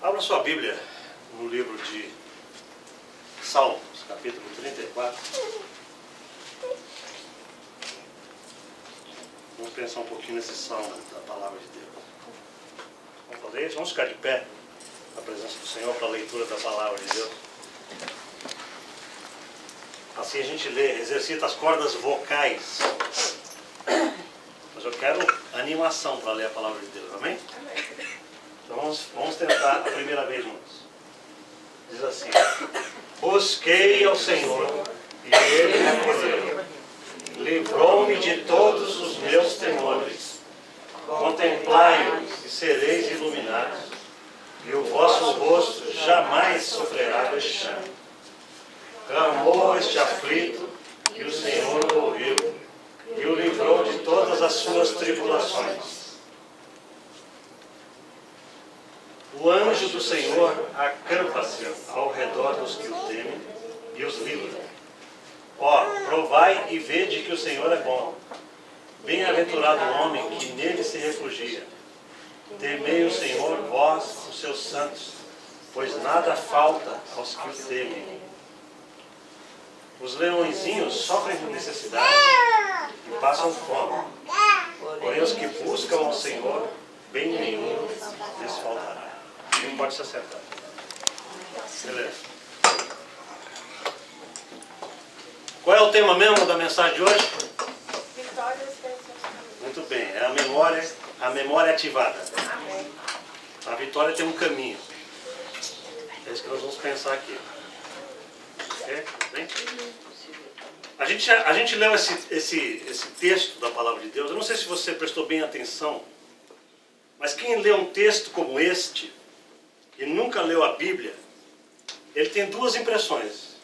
Abra sua Bíblia no livro de Salmos, capítulo 34. Vamos pensar um pouquinho nesse salmo da palavra de Deus. Vamos fazer isso? Vamos ficar de pé na presença do Senhor para a leitura da palavra de Deus. Assim a gente lê, exercita as cordas vocais. Mas eu quero animação para ler a palavra de Deus, amém? Então vamos tentar a primeira vez juntos. Diz assim: busquei ao Senhor e Ele me acolheu. Livrou-me de todos os meus temores. Contemplai-o e sereis iluminados, e o vosso rosto jamais sofrerá vexame. Clamou este aflito, e o Senhor o ouviu, e o livrou de todas as suas tribulações. O anjo do Senhor acampa-se ao redor dos que o temem e os livra. Ó, provai e vede que o Senhor é bom. Bem-aventurado o homem que nele se refugia. Temei o Senhor, vós, os seus santos, pois nada falta aos que o temem. Os leõezinhos sofrem de necessidade e passam fome. Porém, os que buscam ao Senhor, bem nenhum lhes faltará. Não pode se acertar. Beleza. Qual é o tema mesmo da mensagem de hoje? Muito bem, é a memória ativada. A vitória tem um caminho. É isso que nós vamos pensar aqui. Okay? Bem? A gente leu esse texto da palavra de Deus. Eu não sei se você prestou bem atenção, mas quem lê um texto como este e nunca leu a Bíblia, ele tem duas impressões.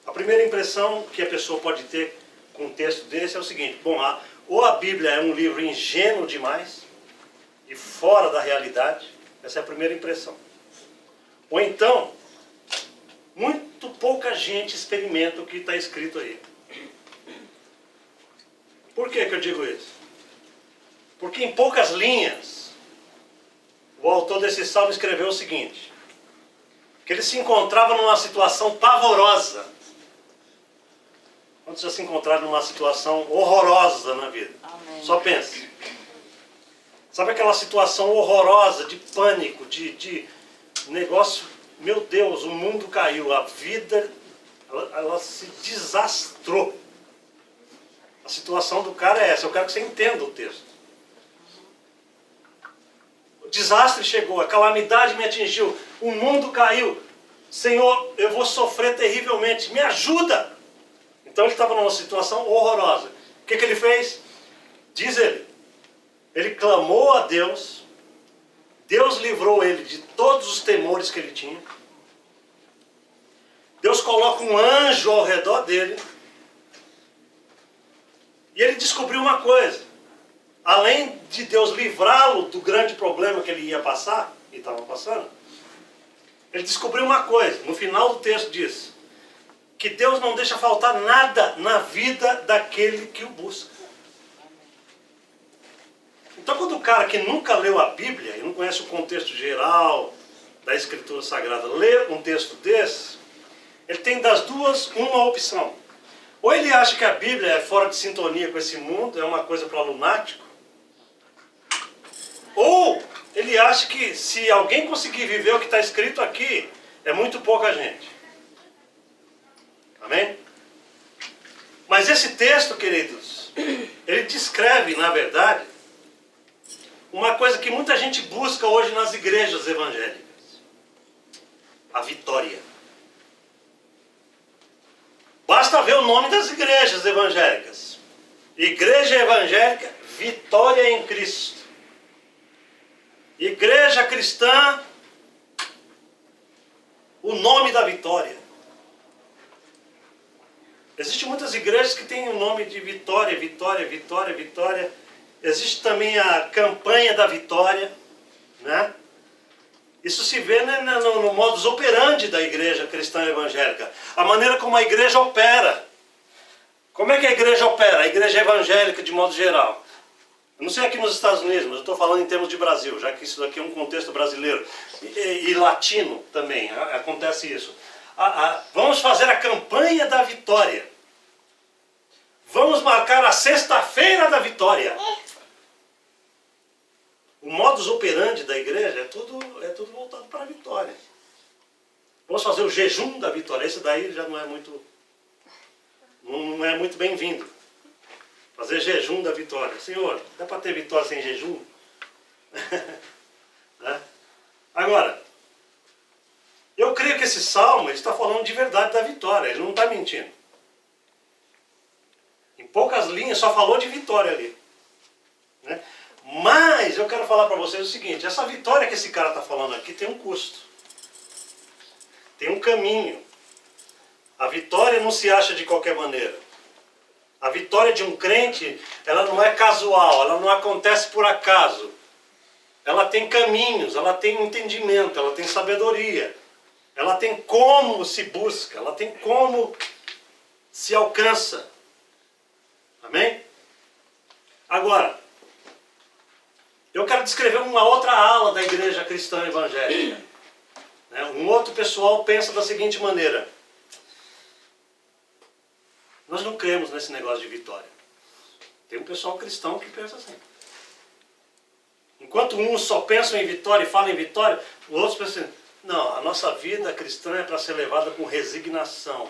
A primeira impressão que a pessoa pode ter com um texto desse é o seguinte: bom, ou a Bíblia é um livro ingênuo demais e fora da realidade. Essa é a primeira impressão. Ou então, muito pouca gente experimenta o que está escrito aí. Por que eu digo isso? Porque em poucas linhas, o autor desse salmo escreveu o seguinte: que ele se encontrava numa situação pavorosa. Quando já se encontraram numa situação horrorosa na vida? Amém. Só pense. Sabe aquela situação horrorosa, de pânico, de negócio, meu Deus, o mundo caiu, a vida, ela se desastrou. A situação do cara é essa. Eu quero que você entenda o texto. O desastre chegou, a calamidade me atingiu, o mundo caiu. Senhor, eu vou sofrer terrivelmente, me ajuda! Então ele estava numa situação horrorosa. O que ele fez? Diz ele clamou a Deus, Deus livrou ele de todos os temores que ele tinha. Deus coloca um anjo ao redor dele. E ele descobriu uma coisa: além de Deus livrá-lo do grande problema que ele ia passar, e estava passando, ele descobriu uma coisa. No final do texto diz que Deus não deixa faltar nada na vida daquele que o busca. Então, quando o cara que nunca leu a Bíblia e não conhece o contexto geral da Escritura Sagrada lê um texto desse, ele tem das duas uma opção. Ou ele acha que a Bíblia é fora de sintonia com esse mundo, é uma coisa para lunático. Ou ele acha que se alguém conseguir viver o que está escrito aqui, é muito pouca gente. Amém? Mas esse texto, queridos, ele descreve, na verdade, uma coisa que muita gente busca hoje nas igrejas evangélicas: a vitória. Basta ver o nome das igrejas evangélicas. Igreja evangélica, vitória em Cristo. Igreja cristã, o nome da vitória. Existem muitas igrejas que têm o nome de vitória, vitória, vitória, vitória. Existe também a campanha da vitória, né? Isso se vê no modus operandi da igreja cristã evangélica. A maneira como a igreja opera. Como é que a igreja opera? A igreja evangélica, de modo geral. Eu não sei aqui nos Estados Unidos, mas eu estou falando em termos de Brasil, já que isso daqui é um contexto brasileiro e latino também, acontece isso. Vamos fazer a campanha da vitória. Vamos marcar a sexta-feira da vitória. O modus operandi da igreja é tudo voltado para a vitória. Vamos fazer o jejum da vitória. Esse daí já não é muito bem-vindo. Fazer jejum da vitória. Senhor, dá para ter vitória sem jejum? Né? Agora, eu creio que esse salmo está falando de verdade da vitória. Ele não está mentindo. Em poucas linhas só falou de vitória ali. Né? Mas eu quero falar para vocês o seguinte. Essa vitória que esse cara está falando aqui tem um custo. Tem um caminho. A vitória não se acha de qualquer maneira. A vitória de um crente, ela não é casual, ela não acontece por acaso. Ela tem caminhos, ela tem entendimento, ela tem sabedoria. Ela tem como se busca, ela tem como se alcança. Amém? Agora, eu quero descrever uma outra ala da igreja cristã evangélica. Um outro pessoal pensa da seguinte maneira. Nós não cremos nesse negócio de vitória. Tem um pessoal cristão que pensa assim. Enquanto uns só pensam em vitória e falam em vitória, os outros pensam assim, não, a nossa vida cristã é para ser levada com resignação,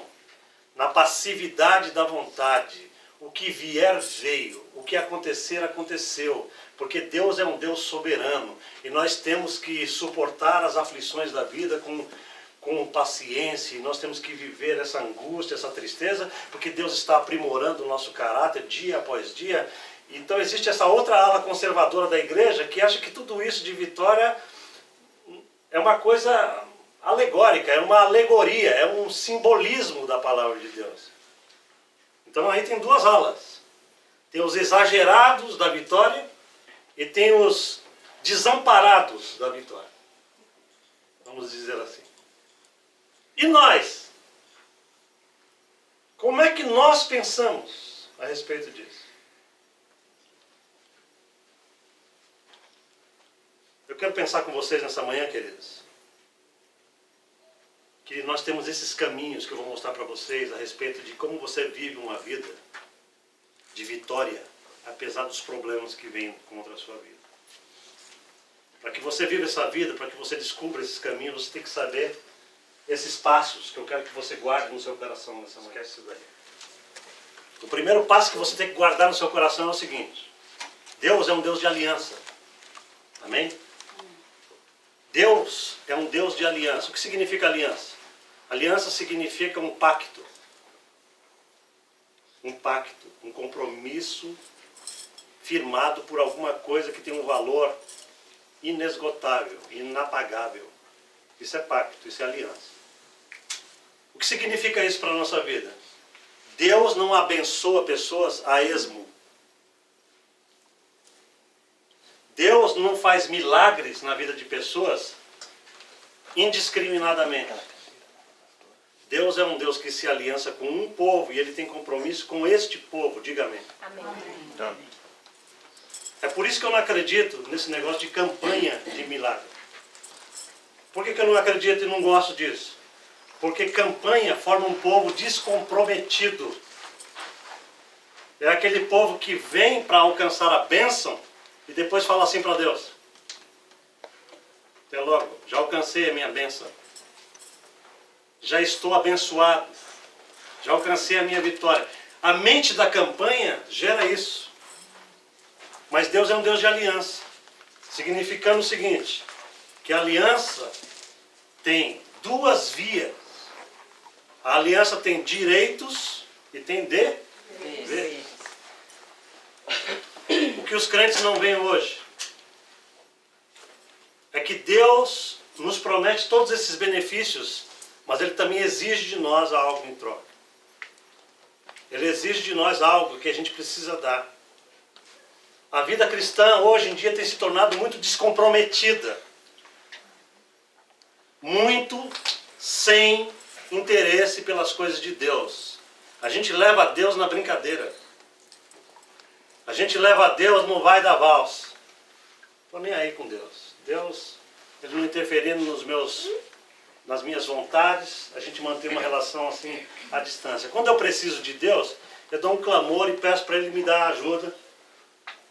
na passividade da vontade. O que vier, veio. O que acontecer, aconteceu. Porque Deus é um Deus soberano. E nós temos que suportar as aflições da vida com paciência. E nós temos que viver essa angústia, essa tristeza, porque Deus está aprimorando o nosso caráter dia após dia. Então existe essa outra ala conservadora da igreja que acha que tudo isso de vitória é uma coisa alegórica, é uma alegoria, é um simbolismo da palavra de Deus. Então aí tem duas alas. Tem os exagerados da vitória e tem os desamparados da vitória. Vamos dizer assim. E nós? Como é que nós pensamos a respeito disso? Eu quero pensar com vocês nessa manhã, queridos, que nós temos esses caminhos que eu vou mostrar para vocês a respeito de como você vive uma vida de vitória, apesar dos problemas que vêm contra a sua vida. Para que você viva essa vida, para que você descubra esses caminhos, você tem que saber esses passos que eu quero que você guarde no seu coração nessa manhã. Esquece isso daí. O primeiro passo que você tem que guardar no seu coração é o seguinte. Deus é um Deus de aliança. Amém? Deus é um Deus de aliança. O que significa aliança? Aliança significa um pacto. Um pacto, um compromisso firmado por alguma coisa que tem um valor inesgotável, inapagável. Isso é pacto, isso é aliança. O que significa isso para a nossa vida? Deus não abençoa pessoas a esmo. Deus não faz milagres na vida de pessoas indiscriminadamente. Deus é um Deus que se aliança com um povo e Ele tem compromisso com este povo. Diga amém. Amém. Então, é por isso que eu não acredito nesse negócio de campanha de milagre. Por que eu não acredito e não gosto disso? Porque campanha forma um povo descomprometido. É aquele povo que vem para alcançar a bênção e depois fala assim para Deus. Até logo, já alcancei a minha bênção. Já estou abençoado. Já alcancei a minha vitória. A mente da campanha gera isso. Mas Deus é um Deus de aliança. Significando o seguinte, que a aliança tem duas vias. A aliança tem direitos e tem deveres. O que os crentes não veem hoje é que Deus nos promete todos esses benefícios, mas Ele também exige de nós algo em troca. Ele exige de nós algo que a gente precisa dar. A vida cristã hoje em dia tem se tornado muito descomprometida. Muito sem interesse pelas coisas de Deus. A gente leva a Deus na brincadeira. A gente leva a Deus, não vai dar valsa. Estou nem aí com Deus. Deus, Ele não interferindo nas minhas vontades, a gente mantém uma relação assim à distância. Quando eu preciso de Deus, eu dou um clamor e peço para Ele me dar ajuda.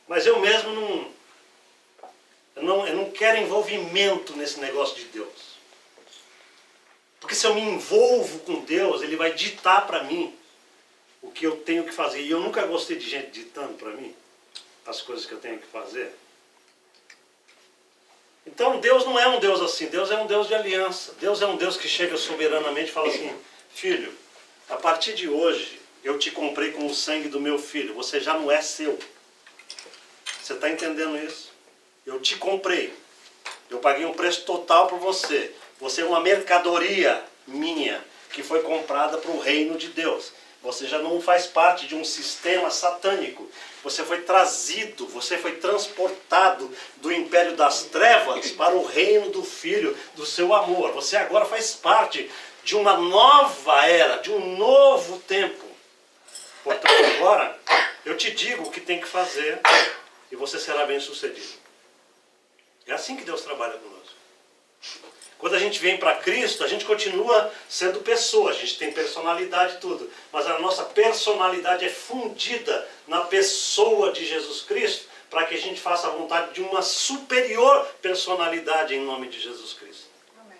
Mas eu mesmo eu não quero envolvimento nesse negócio de Deus. Porque se eu me envolvo com Deus, Ele vai ditar para mim o que eu tenho que fazer. E eu nunca gostei de gente ditando para mim as coisas que eu tenho que fazer. Então Deus não é um Deus assim, Deus é um Deus de aliança. Deus é um Deus que chega soberanamente e fala assim: filho, a partir de hoje eu te comprei com o sangue do meu filho, você já não é seu. Você está entendendo isso? Eu te comprei, eu paguei um preço total por você. Você é uma mercadoria minha que foi comprada para o reino de Deus. Você já não faz parte de um sistema satânico. Você foi trazido, você foi transportado do império das trevas para o reino do Filho, do seu amor. Você agora faz parte de uma nova era, de um novo tempo. Portanto, agora, eu te digo o que tem que fazer e você será bem sucedido. É assim que Deus trabalha conosco. Quando a gente vem para Cristo, a gente continua sendo pessoa, a gente tem personalidade e tudo, mas a nossa personalidade é fundida na pessoa de Jesus Cristo, para que a gente faça a vontade de uma superior personalidade em nome de Jesus Cristo. Amém.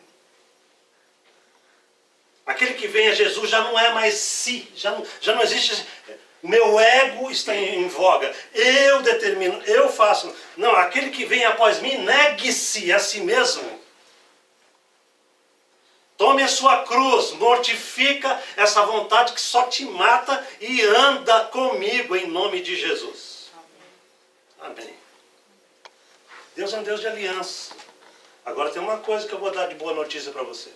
Aquele que vem a Jesus já não é mais si, já não existe... Meu ego está em voga, eu determino, eu faço. Não, aquele que vem após mim, negue-se a si mesmo. Tome a sua cruz, mortifica essa vontade que só te mata e anda comigo em nome de Jesus. Amém. Deus é um Deus de aliança. Agora tem uma coisa que eu vou dar de boa notícia para você.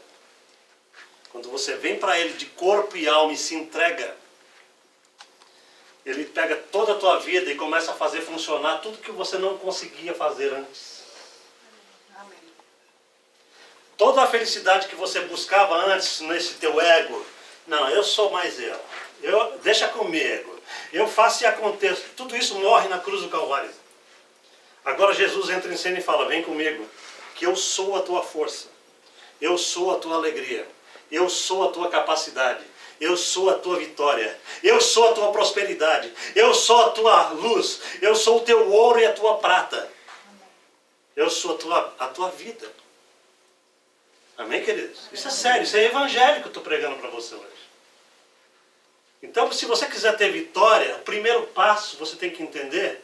Quando você vem para Ele de corpo e alma e se entrega, Ele pega toda a tua vida e começa a fazer funcionar tudo que você não conseguia fazer antes. Toda a felicidade que você buscava antes nesse teu ego, não, eu sou mais deixa comigo, eu faço e aconteço, tudo isso morre na cruz do Calvário. Agora Jesus entra em cena e fala: vem comigo, que eu sou a tua força, eu sou a tua alegria, eu sou a tua capacidade, eu sou a tua vitória, eu sou a tua prosperidade, eu sou a tua luz, eu sou o teu ouro e a tua prata, eu sou a tua vida. Amém, queridos? Isso é sério, isso é evangelho que eu estou pregando para você hoje. Então, se você quiser ter vitória, o primeiro passo você tem que entender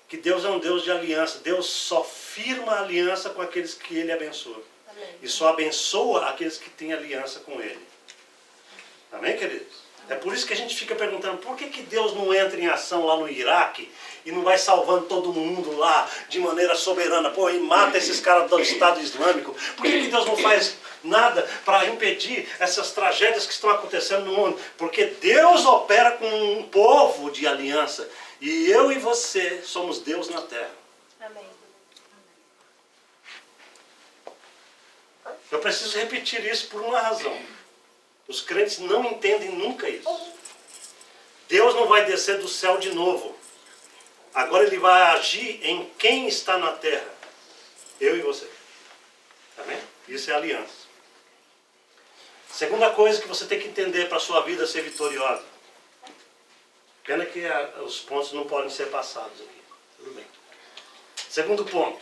que Deus é um Deus de aliança. Deus só firma aliança com aqueles que Ele abençoa. Amém. E só abençoa aqueles que têm aliança com Ele. Amém, queridos? É por isso que a gente fica perguntando, por que Deus não entra em ação lá no Iraque e não vai salvando todo mundo lá de maneira soberana? Pô, e mata esses caras do Estado Islâmico. Por que Deus não faz nada para impedir essas tragédias que estão acontecendo no mundo? Porque Deus opera com um povo de aliança. E eu e você somos Deus na terra. Amém. Eu preciso repetir isso por uma razão. Os crentes não entendem nunca isso. Deus não vai descer do céu de novo. Agora Ele vai agir em quem está na terra. Eu e você. Amém? Isso é aliança. Segunda coisa que você tem que entender para a sua vida ser vitoriosa. Pena que os pontos não podem ser passados aqui. Tudo bem. Segundo ponto.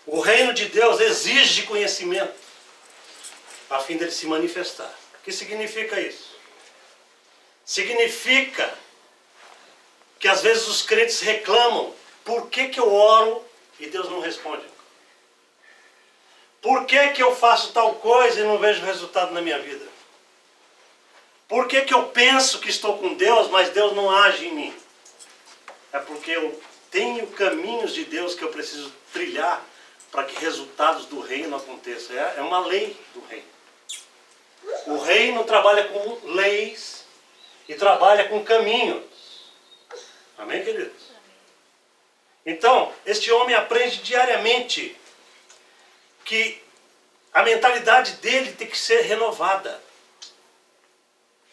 O reino de Deus exige conhecimento a fim dele se manifestar. O que significa isso? Significa que às vezes os crentes reclamam: por que eu oro e Deus não responde? Por que eu faço tal coisa e não vejo resultado na minha vida? Por que eu penso que estou com Deus, mas Deus não age em mim? É porque eu tenho caminhos de Deus que eu preciso trilhar para que resultados do reino aconteçam. É uma lei do reino. O reino trabalha com leis e trabalha com caminhos. Amém, queridos? Então, este homem aprende diariamente que a mentalidade dele tem que ser renovada.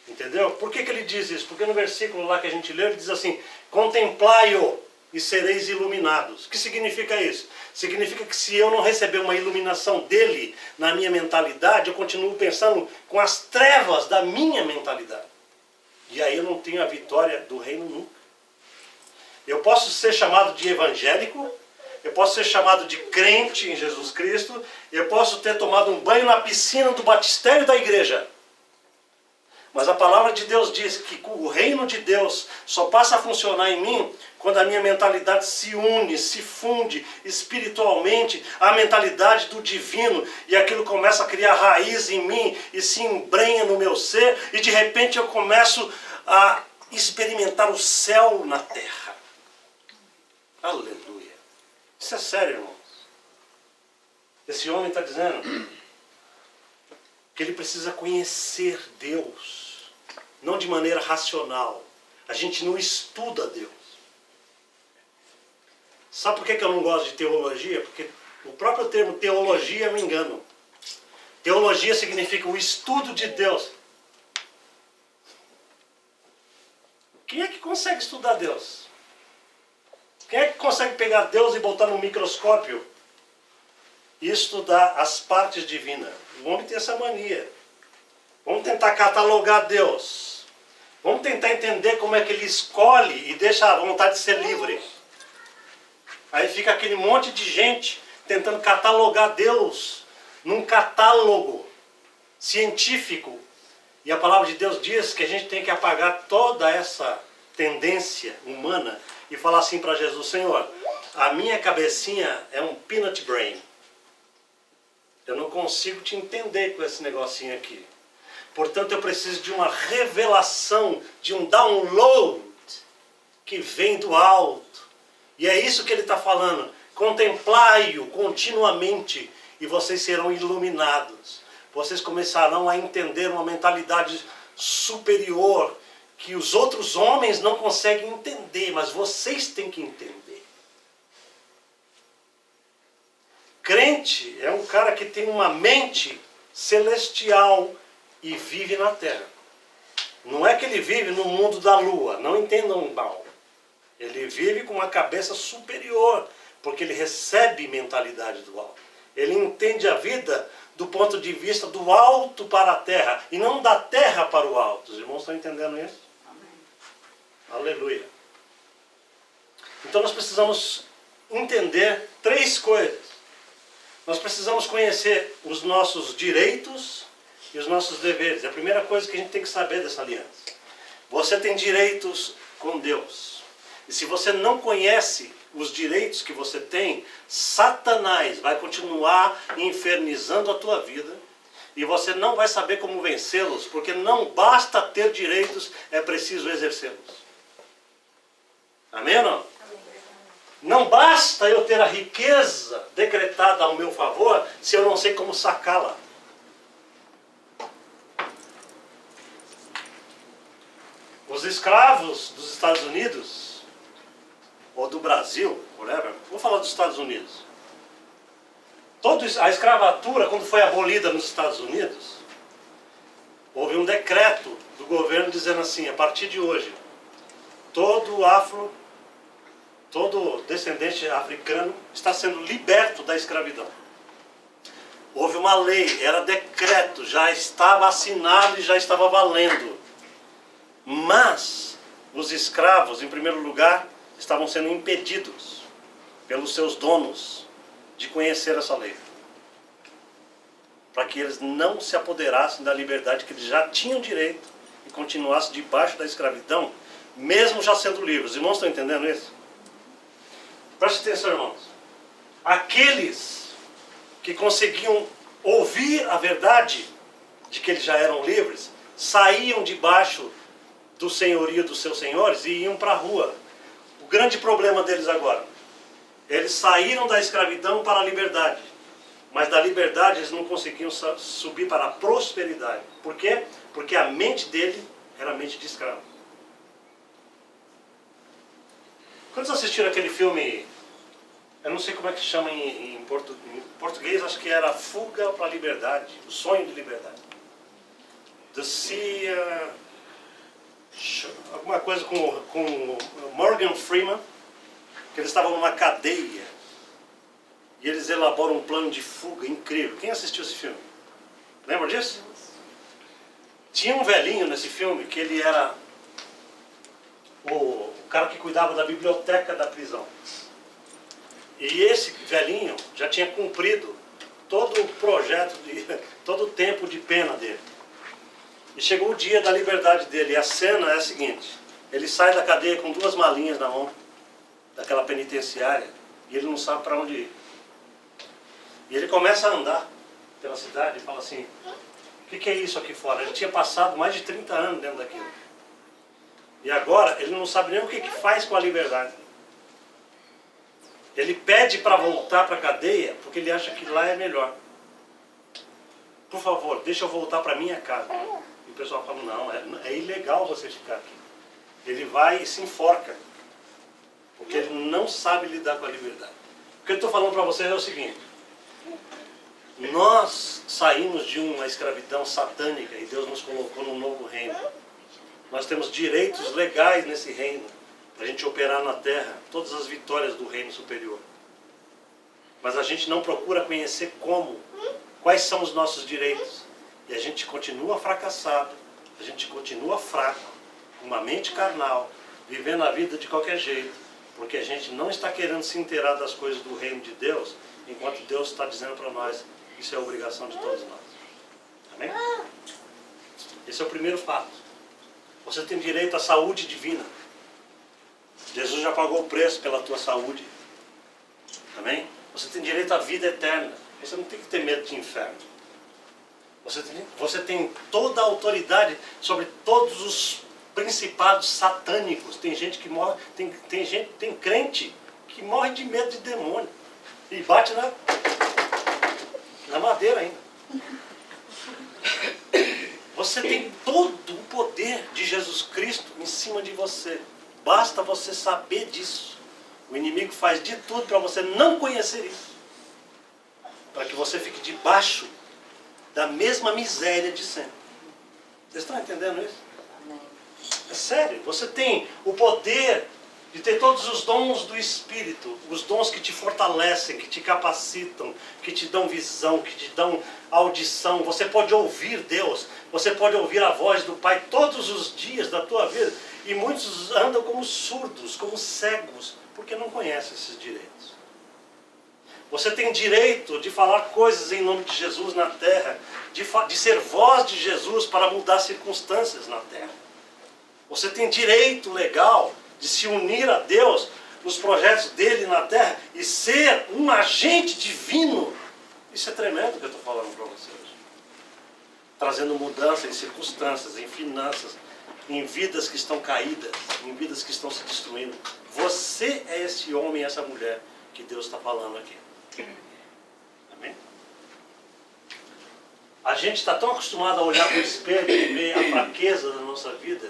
Entendeu? Por que ele diz isso? Porque no versículo lá que a gente leu, ele diz assim: contemplai-o e sereis iluminados. O que significa isso? Significa que se eu não receber uma iluminação dele na minha mentalidade, eu continuo pensando com as trevas da minha mentalidade. E aí eu não tenho a vitória do reino nunca. Eu posso ser chamado de evangélico, eu posso ser chamado de crente em Jesus Cristo, eu posso ter tomado um banho na piscina do batistério da igreja. Mas a palavra de Deus diz que o reino de Deus só passa a funcionar em mim quando a minha mentalidade se une, se funde espiritualmente à mentalidade do divino, e aquilo começa a criar raiz em mim e se embrenha no meu ser, e de repente eu começo a experimentar o céu na terra. Aleluia. Isso é sério, irmãos. Esse homem está dizendo que ele precisa conhecer Deus, não de maneira racional. A gente não estuda Deus. Sabe por que eu não gosto de teologia? Porque o próprio termo teologia é um engano. Teologia significa o estudo de Deus. Quem é que consegue estudar Deus? Quem é que consegue pegar Deus e botar no microscópio e estudar as partes divinas? O homem tem essa mania. Vamos tentar catalogar Deus. Vamos tentar entender como é que ele escolhe e deixa a vontade de ser livre. Aí fica aquele monte de gente tentando catalogar Deus num catálogo científico. E a palavra de Deus diz que a gente tem que apagar toda essa tendência humana e falar assim para Jesus: Senhor, a minha cabecinha é um peanut brain. Eu não consigo te entender com esse negocinho aqui. Portanto, eu preciso de uma revelação, de um download que vem do alto. E é isso que ele está falando. Contemplai-o continuamente e vocês serão iluminados. Vocês começarão a entender uma mentalidade superior que os outros homens não conseguem entender, mas vocês têm que entender. Crente é um cara que tem uma mente celestial e vive na terra. Não é que ele vive no mundo da lua, não entendam mal. Ele vive com uma cabeça superior, porque ele recebe mentalidade do alto. Ele entende a vida do ponto de vista do alto para a terra, e não da terra para o alto. Os irmãos estão entendendo isso? Amém. Aleluia. Então nós precisamos entender três coisas. Nós precisamos conhecer os nossos direitos e os nossos deveres. É a primeira coisa que a gente tem que saber dessa aliança. Você tem direitos com Deus. E se você não conhece os direitos que você tem, Satanás vai continuar infernizando a tua vida. E você não vai saber como vencê-los, porque não basta ter direitos, é preciso exercê-los. Amém ou não? Não basta eu ter a riqueza decretada ao meu favor, se eu não sei como sacá-la. Os escravos dos Estados Unidos, ou do Brasil, whatever, vou falar dos Estados Unidos. A escravatura, quando foi abolida nos Estados Unidos, houve um decreto do governo dizendo assim: a partir de hoje, todo descendente africano está sendo liberto da escravidão. Houve uma lei, era decreto, já estava assinado e já estava valendo. Mas os escravos, em primeiro lugar, estavam sendo impedidos pelos seus donos de conhecer essa lei, para que eles não se apoderassem da liberdade que eles já tinham direito e continuassem debaixo da escravidão, mesmo já sendo livres. Os irmãos estão entendendo isso? Preste atenção, irmãos. Aqueles que conseguiam ouvir a verdade de que eles já eram livres, saíam debaixo do senhorio dos seus senhores e iam para a rua. O grande problema deles agora: eles saíram da escravidão para a liberdade, mas da liberdade eles não conseguiam subir para a prosperidade. Por quê? Porque a mente dele era a mente de escravo. Quando vocês assistiram aquele filme, eu não sei como é que chama em português, acho que era Fuga para a Liberdade, O Sonho de Liberdade. Alguma coisa com Morgan Freeman. que eles estavam numa cadeia e eles elaboram um plano de fuga incrível. Quem assistiu esse filme? Lembra disso? Tinha um velhinho nesse filme que ele era o cara que cuidava da biblioteca da prisão. E esse velhinho já tinha cumprido todo o projeto, todo o tempo de pena dele. E chegou o dia da liberdade dele. E a cena é a seguinte: ele sai da cadeia com 2 malinhas na mão, daquela penitenciária, e ele não sabe para onde ir. E ele começa a andar pela cidade e fala assim: o que é isso aqui fora? Ele tinha passado mais de 30 anos dentro daquilo. E agora ele não sabe nem o que faz com a liberdade. Ele pede para voltar para a cadeia porque ele acha que lá é melhor. Por favor, deixa eu voltar para minha casa. E o pessoal fala: não, é ilegal você ficar aqui. Ele vai e se enforca, porque ele não sabe lidar com a liberdade. O que eu estou falando para vocês é o seguinte: nós saímos de uma escravidão satânica e Deus nos colocou num novo reino. Nós temos direitos legais nesse reino, para a gente operar na terra todas as vitórias do reino superior. Mas a gente não procura conhecer quais são os nossos direitos. E a gente continua fracassado, a gente continua fraco, com uma mente carnal, vivendo a vida de qualquer jeito, porque a gente não está querendo se inteirar das coisas do reino de Deus, enquanto Deus está dizendo para nós: isso é obrigação de todos nós. Amém? Esse é o primeiro fato. Você tem direito à saúde divina. Jesus já pagou o preço pela tua saúde. Amém? Você tem direito à vida eterna. Você não tem que ter medo de inferno. Você tem toda a autoridade sobre todos os principados satânicos. Tem gente que morre, tem crente que morre de medo de demônio. E bate na madeira ainda. Você tem todo o poder de Jesus Cristo em cima de você. Basta você saber disso. O inimigo faz de tudo para você não conhecer isso. Para que você fique debaixo da mesma miséria de sempre. Vocês estão entendendo isso? É sério. Você tem o poder de ter todos os dons do Espírito. Os dons que te fortalecem, que te capacitam, que te dão visão, que te dão audição. Você pode ouvir Deus. Você pode ouvir a voz do Pai todos os dias da tua vida. E muitos andam como surdos, como cegos, porque não conhecem esses direitos. Você tem direito de falar coisas em nome de Jesus na terra, de ser voz de Jesus para mudar circunstâncias na terra. Você tem direito legal de se unir a Deus nos projetos dele na terra e ser um agente divino. Isso é tremendo que eu estou falando para vocês. Trazendo mudança em circunstâncias, em finanças, em vidas que estão caídas, em vidas que estão se destruindo. Você é esse homem e essa mulher que Deus está falando aqui. Amém? A gente está tão acostumado a olhar para o espelho e ver a fraqueza da nossa vida,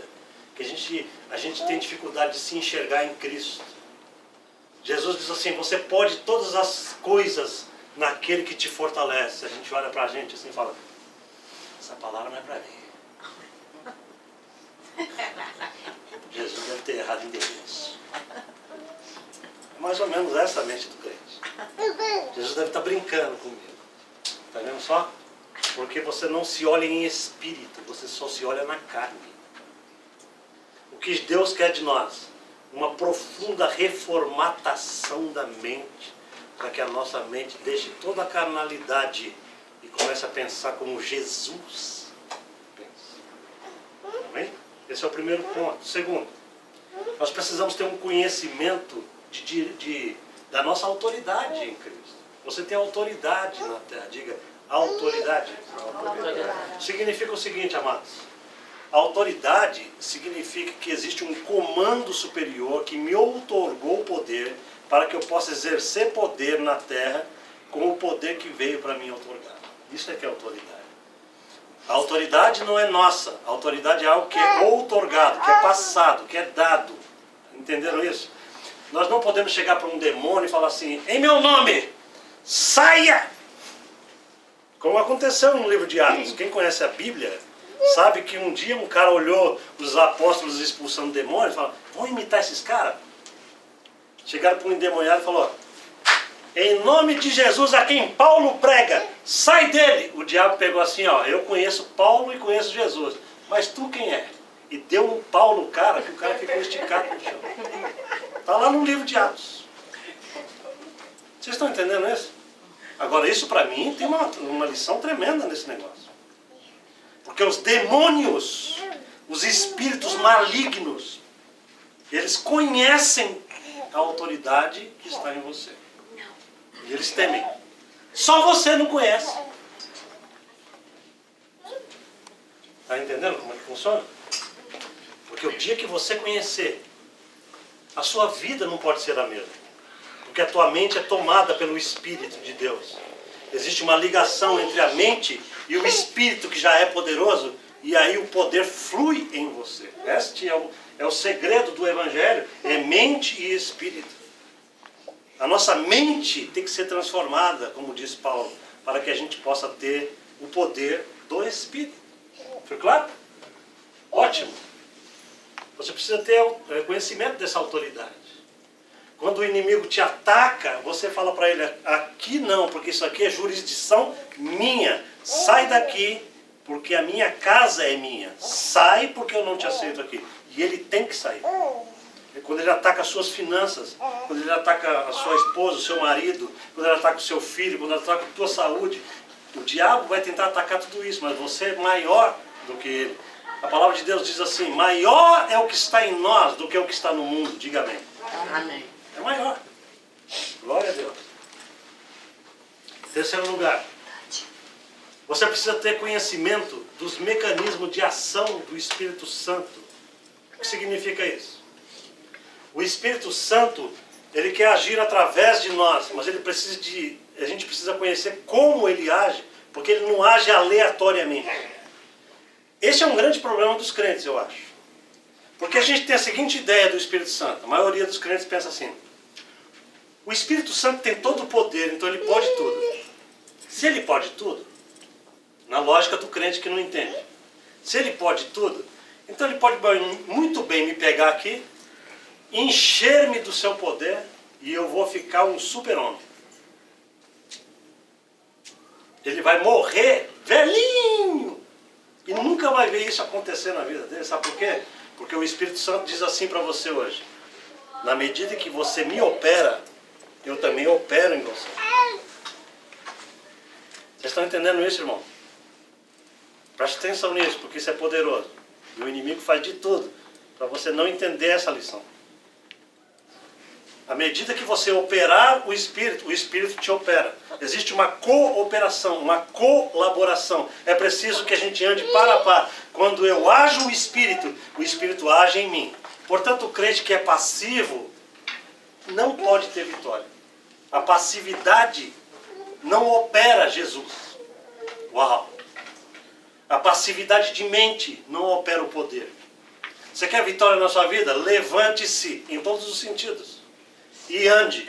que a gente tem dificuldade de se enxergar em Cristo. Jesus diz assim: você pode todas as coisas naquele que te fortalece. A gente olha para a gente assim e fala: essa palavra não é para mim. Jesus deve ter errado em endereço. É mais ou menos essa a mente do crente. Jesus deve estar brincando comigo. Está vendo só? Porque você não se olha em espírito, você só se olha na carne. O que Deus quer de nós? Uma profunda reformatação da mente, para que a nossa mente deixe toda a carnalidade e comece a pensar como Jesus pensa. Amém? Esse é o primeiro ponto. Segundo, nós precisamos ter um conhecimento da nossa autoridade em Cristo. Você tem autoridade na terra. Diga, autoridade. Autoridade. Significa o seguinte, amados. A autoridade significa que existe um comando superior que me outorgou o poder para que eu possa exercer poder na terra com o poder que veio para mim outorgar. Isso é que é autoridade. A autoridade não é nossa. A autoridade é algo que é outorgado, que é passado, que é dado. Entenderam isso? Nós não podemos chegar para um demônio e falar assim: em meu nome, saia! Como aconteceu no livro de Atos. Quem conhece a Bíblia sabe que um dia um cara olhou os apóstolos expulsando demônios e falou: vão imitar esses caras? Chegaram para um endemoniado e falou: em nome de Jesus a quem Paulo prega, sai dele. O diabo pegou assim, ó, eu conheço Paulo e conheço Jesus, mas tu quem é? E deu um pau no cara, que o cara ficou esticado no chão. Está lá no livro de Atos. Vocês estão entendendo isso? Agora, isso para mim tem uma lição tremenda nesse negócio. Porque os demônios, os espíritos malignos, eles conhecem a autoridade que está em você. E eles temem. Só você não conhece. Está entendendo como é que funciona? Porque o dia que você conhecer, a sua vida não pode ser a mesma. Porque a tua mente é tomada pelo Espírito de Deus. Existe uma ligação entre a mente e o Espírito que já é poderoso, e aí o poder flui em você. Este é o segredo do Evangelho, é mente e Espírito. A nossa mente tem que ser transformada, como diz Paulo, para que a gente possa ter o poder do Espírito. Foi claro? Ótimo. Você precisa ter conhecimento dessa autoridade. Quando o inimigo te ataca, você fala para ele: aqui não, porque isso aqui é jurisdição minha. Sai daqui, porque a minha casa é minha. Sai, porque eu não te aceito aqui. E ele tem que sair. Quando ele ataca as suas finanças, quando ele ataca a sua esposa, o seu marido, quando ele ataca o seu filho, quando ele ataca a tua saúde, o diabo vai tentar atacar tudo isso, mas você é maior do que ele. A palavra de Deus diz assim: maior é o que está em nós do que o que está no mundo. Diga amém. Amém. É maior. Glória a Deus. Terceiro lugar. Você precisa ter conhecimento dos mecanismos de ação do Espírito Santo. O que significa isso? O Espírito Santo, ele quer agir através de nós, mas a gente precisa conhecer como ele age, porque ele não age aleatoriamente. Esse é um grande problema dos crentes, eu acho. Porque a gente tem a seguinte ideia do Espírito Santo. A maioria dos crentes pensa assim: o Espírito Santo tem todo o poder, então ele pode tudo. Se ele pode tudo, na lógica do crente que não entende, se ele pode tudo, então ele pode muito bem me pegar aqui, encher-me do seu poder, e eu vou ficar um super-homem. Ele vai morrer velhinho e nunca vai ver isso acontecer na vida dele. Sabe por quê? Porque o Espírito Santo diz assim para você hoje: na medida que você me opera, eu também opero em você. Vocês estão entendendo isso, irmão? Preste atenção nisso, porque isso é poderoso. E o inimigo faz de tudo para você não entender essa lição. À medida que você operar o Espírito te opera. Existe uma cooperação, uma colaboração. É preciso que a gente ande para a par. Quando eu ajo o Espírito age em mim. Portanto, o crente que é passivo não pode ter vitória. A passividade não opera Jesus. Uau! A passividade de mente não opera o poder. Você quer vitória na sua vida? Levante-se em todos os sentidos e ande.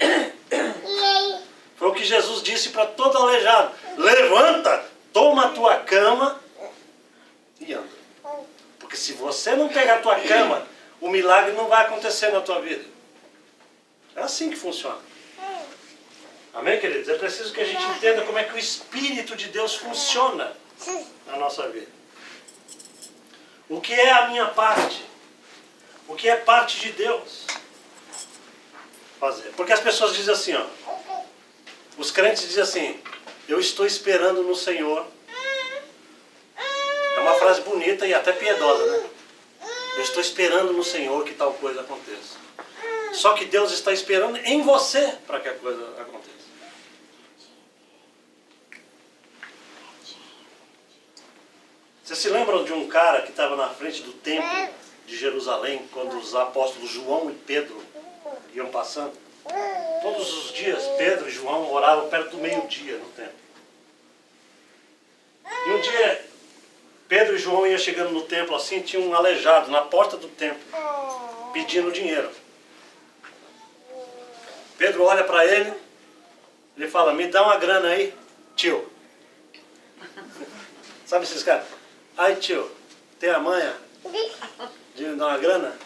Foi o que Jesus disse para todo aleijado: levanta, toma a tua cama e anda. Porque se você não pegar a tua cama, o milagre não vai acontecer na tua vida. É assim que funciona. Amém, queridos? É preciso que a gente entenda como é que o Espírito de Deus funciona na nossa vida. O que é a minha parte? O que é parte de Deus? Fazer. Porque as pessoas dizem assim, ó. Os crentes dizem assim: eu estou esperando no Senhor. É uma frase bonita e até piedosa, né? Eu estou esperando no Senhor que tal coisa aconteça. Só que Deus está esperando em você para que a coisa aconteça. Vocês se lembram de um cara que estava na frente do templo de Jerusalém, quando os apóstolos João e Pedro iam passando? Todos os dias Pedro e João oravam perto do meio-dia no templo. E um dia Pedro e João iam chegando no templo assim, tinha um aleijado na porta do templo pedindo dinheiro. Pedro olha para ele, ele fala: me dá uma grana aí, tio. Sabe esses caras? Ai, tio, tem a manha de me dar uma grana?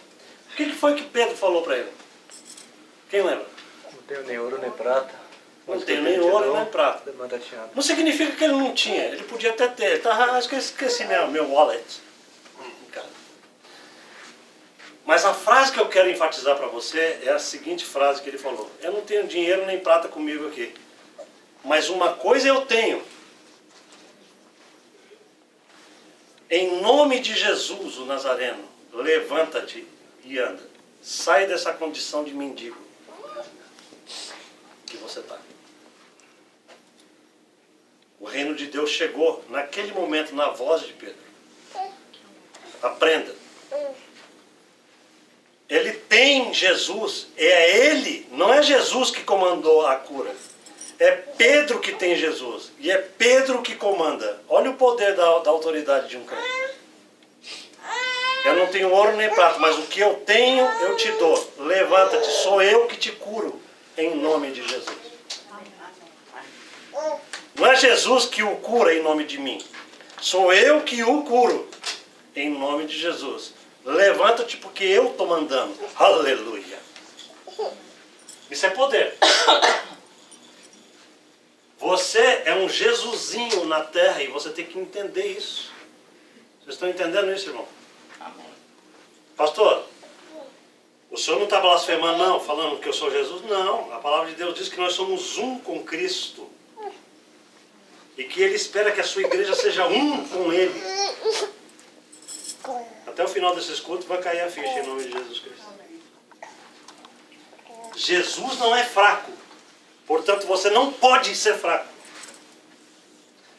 O que foi que Pedro falou para ele? Quem lembra? Não tenho nem ouro nem prata. Não tenho nem ouro nem prata. Não significa que ele não tinha. Ele podia até ter. Acho que eu esqueci meu wallet. Mas a frase que eu quero enfatizar para você é a seguinte frase que ele falou. Eu não tenho dinheiro nem prata comigo aqui. Mas uma coisa eu tenho. Em nome de Jesus, o Nazareno, levanta-te e anda. Sai dessa condição de mendigo que você está. O reino de Deus chegou naquele momento na voz de Pedro. Aprenda. Ele tem Jesus, é ele, não é Jesus que comandou a cura. É Pedro que tem Jesus, e é Pedro que comanda. Olha o poder da autoridade de um crente. Eu não tenho ouro nem prata, mas o que eu tenho eu te dou. Levanta-te, sou eu que te curo, em nome de Jesus. Não é Jesus que o cura em nome de mim. Sou eu que o curo, em nome de Jesus. Levanta-te porque eu estou mandando. Aleluia. Isso é poder. Você é um Jesusinho na terra e você tem que entender isso. Vocês estão entendendo isso, irmão? Amém. Pastor, o senhor não está blasfemando não, falando que eu sou Jesus? Não, a palavra de Deus diz que nós somos um com Cristo. E que Ele espera que a sua igreja seja um com Ele. Até o final desses cultos vai cair a ficha em nome de Jesus Cristo. Jesus não é fraco. Portanto, você não pode ser fraco.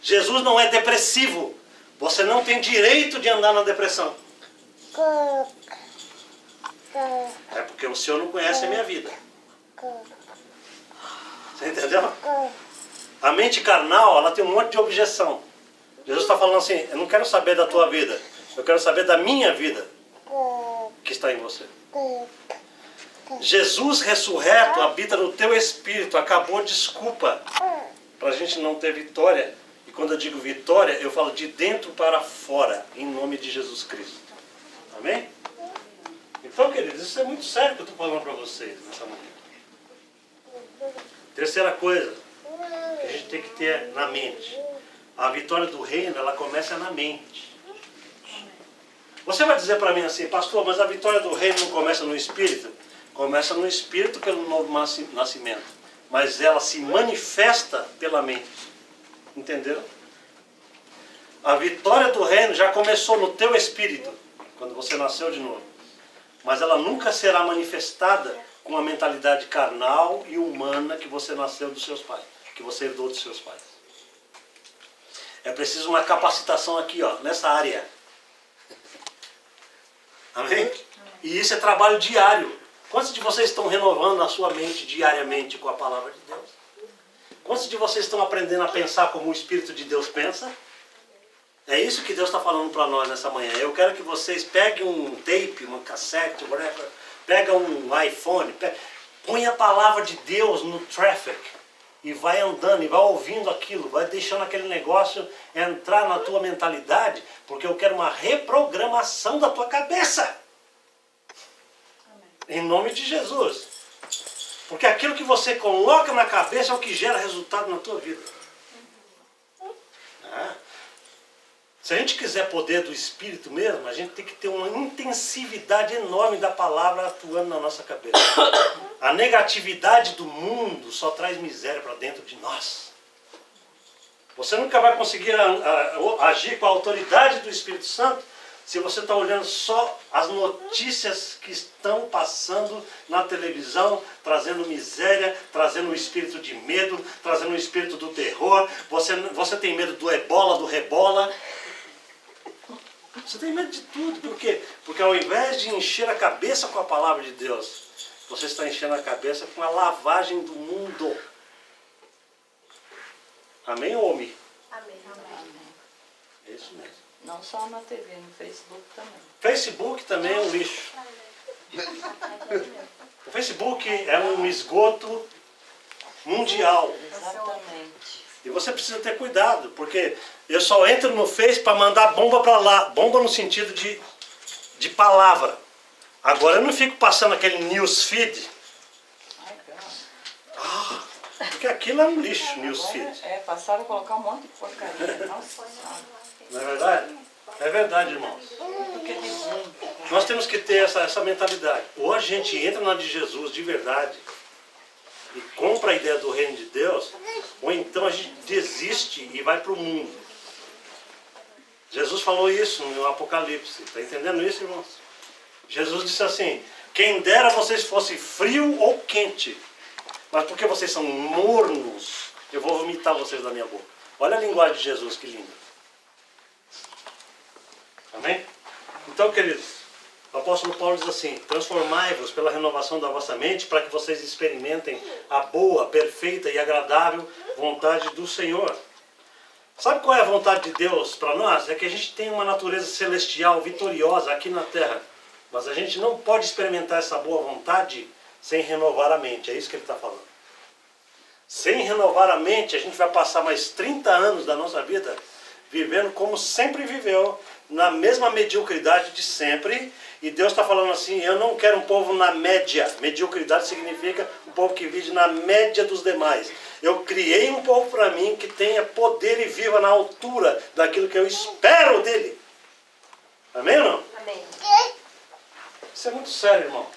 Jesus não é depressivo. Você não tem direito de andar na depressão. É porque o Senhor não conhece a minha vida. Você entendeu? A mente carnal, ela tem um monte de objeção. Jesus está falando assim, eu não quero saber da tua vida. Eu quero saber da minha vida que está em você. Jesus ressurreto habita no teu espírito. Acabou desculpa para a gente não ter vitória. E quando eu digo vitória, eu falo de dentro para fora, em nome de Jesus Cristo. Amém? Então, queridos, isso é muito sério que eu estou falando para vocês nessa manhã. Terceira coisa que a gente tem que ter na mente. A vitória do reino, ela começa na mente. Você vai dizer para mim assim, pastor, mas a vitória do reino não começa no espírito? Começa no espírito pelo novo nascimento. Mas ela se manifesta pela mente. Entenderam? A vitória do reino já começou no teu espírito, quando você nasceu de novo. Mas ela nunca será manifestada com a mentalidade carnal e humana que você nasceu dos seus pais, que você herdou dos seus pais. É preciso uma capacitação aqui, ó, nessa área. Amém? E isso é trabalho diário. Quantos de vocês estão renovando a sua mente diariamente com a palavra de Deus? Quantos de vocês estão aprendendo a pensar como o Espírito de Deus pensa? É isso que Deus está falando para nós nessa manhã. Eu quero que vocês peguem um tape, uma cassete, whatever, pega um iPhone, põe a palavra de Deus no traffic e vai andando, e vai ouvindo aquilo, vai deixando aquele negócio entrar na tua mentalidade, porque eu quero uma reprogramação da tua cabeça. Em nome de Jesus. Porque aquilo que você coloca na cabeça é o que gera resultado na tua vida. Se a gente quiser poder do Espírito mesmo, a gente tem que ter uma intensividade enorme da palavra atuando na nossa cabeça. A negatividade do mundo só traz miséria para dentro de nós. Você nunca vai conseguir agir com a autoridade do Espírito Santo se você está olhando só as notícias que estão passando na televisão, trazendo miséria, trazendo um espírito de medo, trazendo um espírito do terror. Você tem medo do ebola, do rebola. Você tem medo de tudo. Por quê? Porque ao invés de encher a cabeça com a palavra de Deus, você está enchendo a cabeça com a lavagem do mundo. Amém ou omir? Amém. É isso mesmo. Não só na TV, no Facebook também. Facebook também é um lixo. O Facebook é um esgoto mundial. Exatamente. E você precisa ter cuidado, porque eu só entro no Face para mandar bomba para lá. Bomba no sentido de palavra. Agora eu não fico passando aquele newsfeed que aquilo é um lixo, newsfeed. Passaram a colocar um monte de porcaria. Nossa Senhora. Não é verdade? É verdade, irmãos. Porque dizem. Nós temos que ter essa mentalidade. Ou a gente entra na de Jesus de verdade e compra a ideia do reino de Deus, ou então a gente desiste e vai para o mundo. Jesus falou isso no Apocalipse. Está entendendo isso, irmãos? Jesus disse assim: quem dera vocês fossem frio ou quente, mas porque vocês são mornos, eu vou vomitar vocês da minha boca. Olha a linguagem de Jesus, que linda. Amém? Então, queridos, o apóstolo Paulo diz assim: transformai-vos pela renovação da vossa mente, para que vocês experimentem a boa, perfeita e agradável vontade do Senhor. Sabe qual é a vontade de Deus para nós? É que a gente tem uma natureza celestial vitoriosa aqui na terra. Mas a gente não pode experimentar essa boa vontade sem renovar a mente. É isso que ele está falando. Sem renovar a mente, a gente vai passar mais 30 anos da nossa vida vivendo como sempre viveu, na mesma mediocridade de sempre. E Deus está falando assim: eu não quero um povo na média. Mediocridade significa um povo que vive na média dos demais. Eu criei um povo para mim que tenha poder e viva na altura daquilo que eu espero dele. Amém ou não? Amém. Isso é muito sério, irmãos.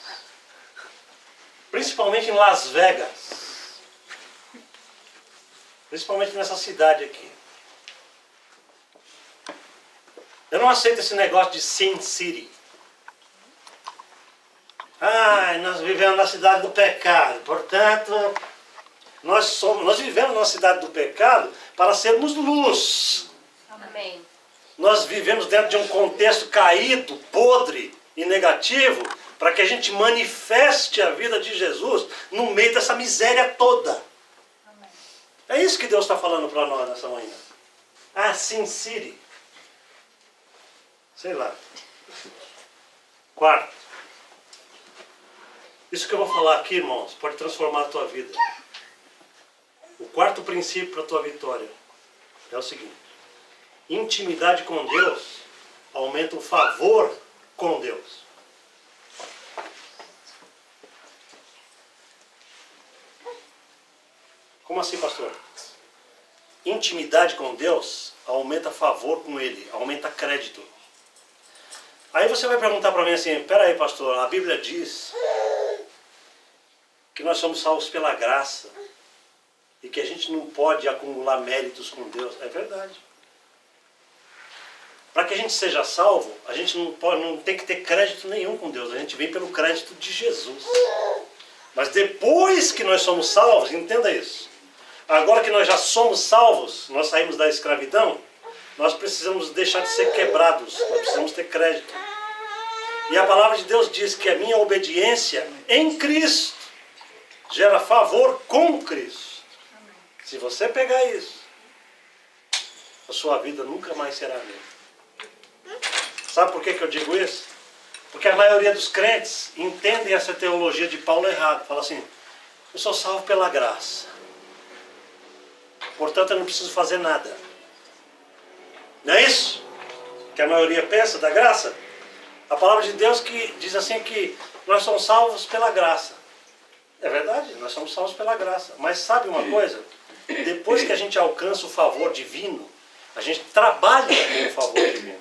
Principalmente em Las Vegas. Principalmente nessa cidade aqui. Eu não aceito esse negócio de Sin City. Nós vivemos na cidade do pecado. Portanto, nós vivemos na cidade do pecado para sermos luz. Amém. Nós vivemos dentro de um contexto caído, podre e negativo, para que a gente manifeste a vida de Jesus no meio dessa miséria toda. Amém. É isso que Deus está falando para nós nessa manhã. Sin City. Sei lá. Quarto. Isso que eu vou falar aqui, irmãos, pode transformar a tua vida. O quarto princípio para a tua vitória é o seguinte: intimidade com Deus aumenta o favor com Deus. Como assim, pastor? Intimidade com Deus aumenta favor com Ele, aumenta crédito. Aí você vai perguntar para mim assim: peraí, pastor, a Bíblia diz que nós somos salvos pela graça e que a gente não pode acumular méritos com Deus. É verdade. Para que a gente seja salvo, a gente não tem que ter crédito nenhum com Deus. A gente vem pelo crédito de Jesus. Mas depois que nós somos salvos, entenda isso. Agora que nós já somos salvos, nós saímos da escravidão, nós precisamos deixar de ser quebrados. Nós precisamos ter crédito. E a palavra de Deus diz que a minha obediência em Cristo gera favor com Cristo. Se você pegar isso, a sua vida nunca mais será a mesma. Sabe por que eu digo isso? Porque a maioria dos crentes entendem essa teologia de Paulo errado. Fala assim: eu sou salvo pela graça, portanto eu não preciso fazer nada. Não é isso que a maioria pensa da graça? A palavra de Deus que diz assim que nós somos salvos pela graça. É verdade, nós somos salvos pela graça. Mas sabe uma coisa? Depois que a gente alcança o favor divino, a gente trabalha com o favor divino.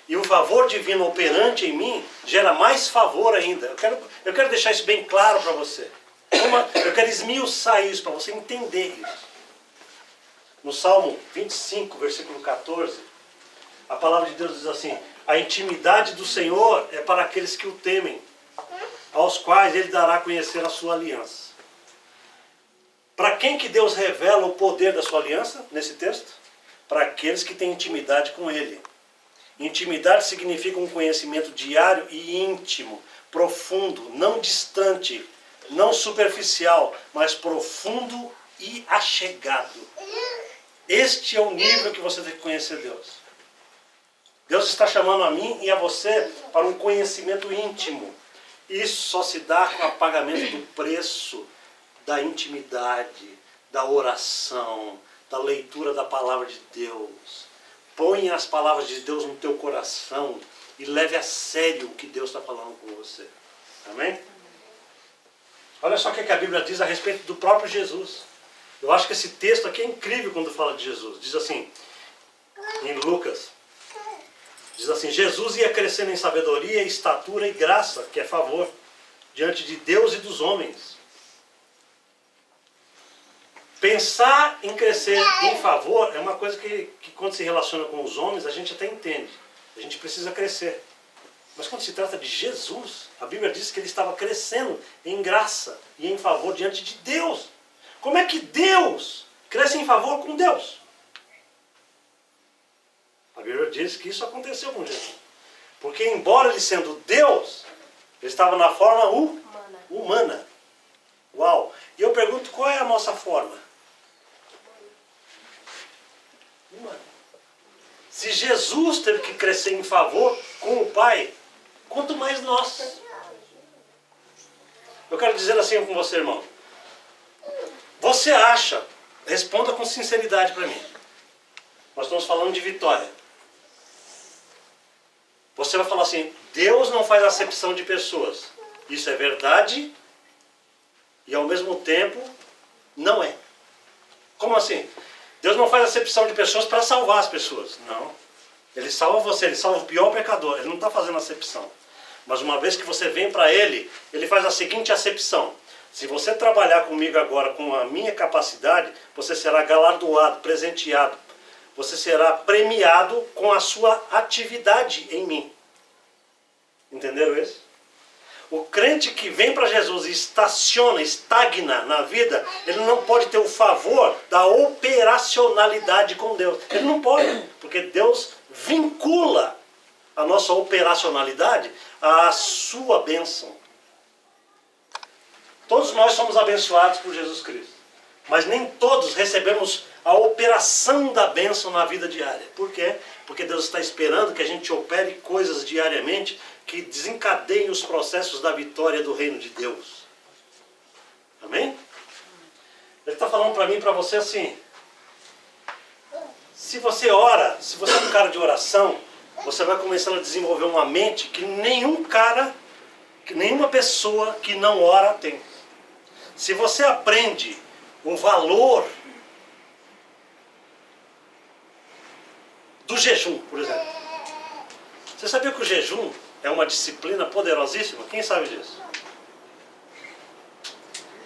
E o favor divino operante em mim gera mais favor ainda. Eu quero deixar isso bem claro para você. Eu quero esmiuçar isso para você entender isso. No Salmo 25, versículo 14, a palavra de Deus diz assim: a intimidade do Senhor é para aqueles que o temem, aos quais Ele dará a conhecer a sua aliança. Para quem que Deus revela o poder da sua aliança nesse texto? Para aqueles que têm intimidade com Ele. Intimidade significa um conhecimento diário e íntimo, profundo, não distante, não superficial, mas profundo e achegado. Este é o nível que você tem que conhecer Deus. Deus está chamando a mim e a você para um conhecimento íntimo. Isso só se dá com o pagamento do preço da intimidade, da oração, da leitura da palavra de Deus. Ponha as palavras de Deus no teu coração e leve a sério o que Deus está falando com você. Amém? Olha só o que a Bíblia diz a respeito do próprio Jesus. Eu acho que esse texto aqui é incrível quando fala de Jesus. Diz assim, em Lucas, diz assim, Jesus ia crescendo em sabedoria, estatura e graça, que é favor, diante de Deus e dos homens. Pensar em crescer em favor é uma coisa que quando se relaciona com os homens, a gente até entende. A gente precisa crescer. Mas quando se trata de Jesus, a Bíblia diz que ele estava crescendo em graça e em favor diante de Deus. Como é que Deus cresce em favor com Deus? A Bíblia diz que isso aconteceu com Jesus. Porque embora ele sendo Deus, ele estava na forma humana. Uau! E eu pergunto, qual é a nossa forma? Humana. Se Jesus teve que crescer em favor com o Pai, quanto mais nós. Eu quero dizer assim com você, irmão. Você acha, responda com sinceridade para mim. Nós estamos falando de vitória. Você vai falar assim, Deus não faz acepção de pessoas. Isso é verdade e ao mesmo tempo não é. Como assim? Deus não faz acepção de pessoas para salvar as pessoas. Não. Ele salva você, ele salva o pior pecador. Ele não está fazendo acepção. Mas uma vez que você vem para ele, ele faz a seguinte acepção. Se você trabalhar comigo agora com a minha capacidade, você será galardoado, presenteado. Você será premiado com a sua atividade em mim. Entenderam isso? O crente que vem para Jesus e estaciona, estagna na vida, ele não pode ter o favor da operacionalidade com Deus. Ele não pode, porque Deus vincula a nossa operacionalidade à sua bênção. Todos nós somos abençoados por Jesus Cristo. Mas nem todos recebemos a operação da bênção na vida diária. Por quê? Porque Deus está esperando que a gente opere coisas diariamente que desencadeiem os processos da vitória do reino de Deus. Amém? Ele está falando para mim e para você assim. Se você ora, se você é um cara de oração, você vai começando a desenvolver uma mente que nenhuma pessoa que não ora tem. Se você aprende o valor do jejum, por exemplo. Você sabia que o jejum é uma disciplina poderosíssima? Quem sabe disso?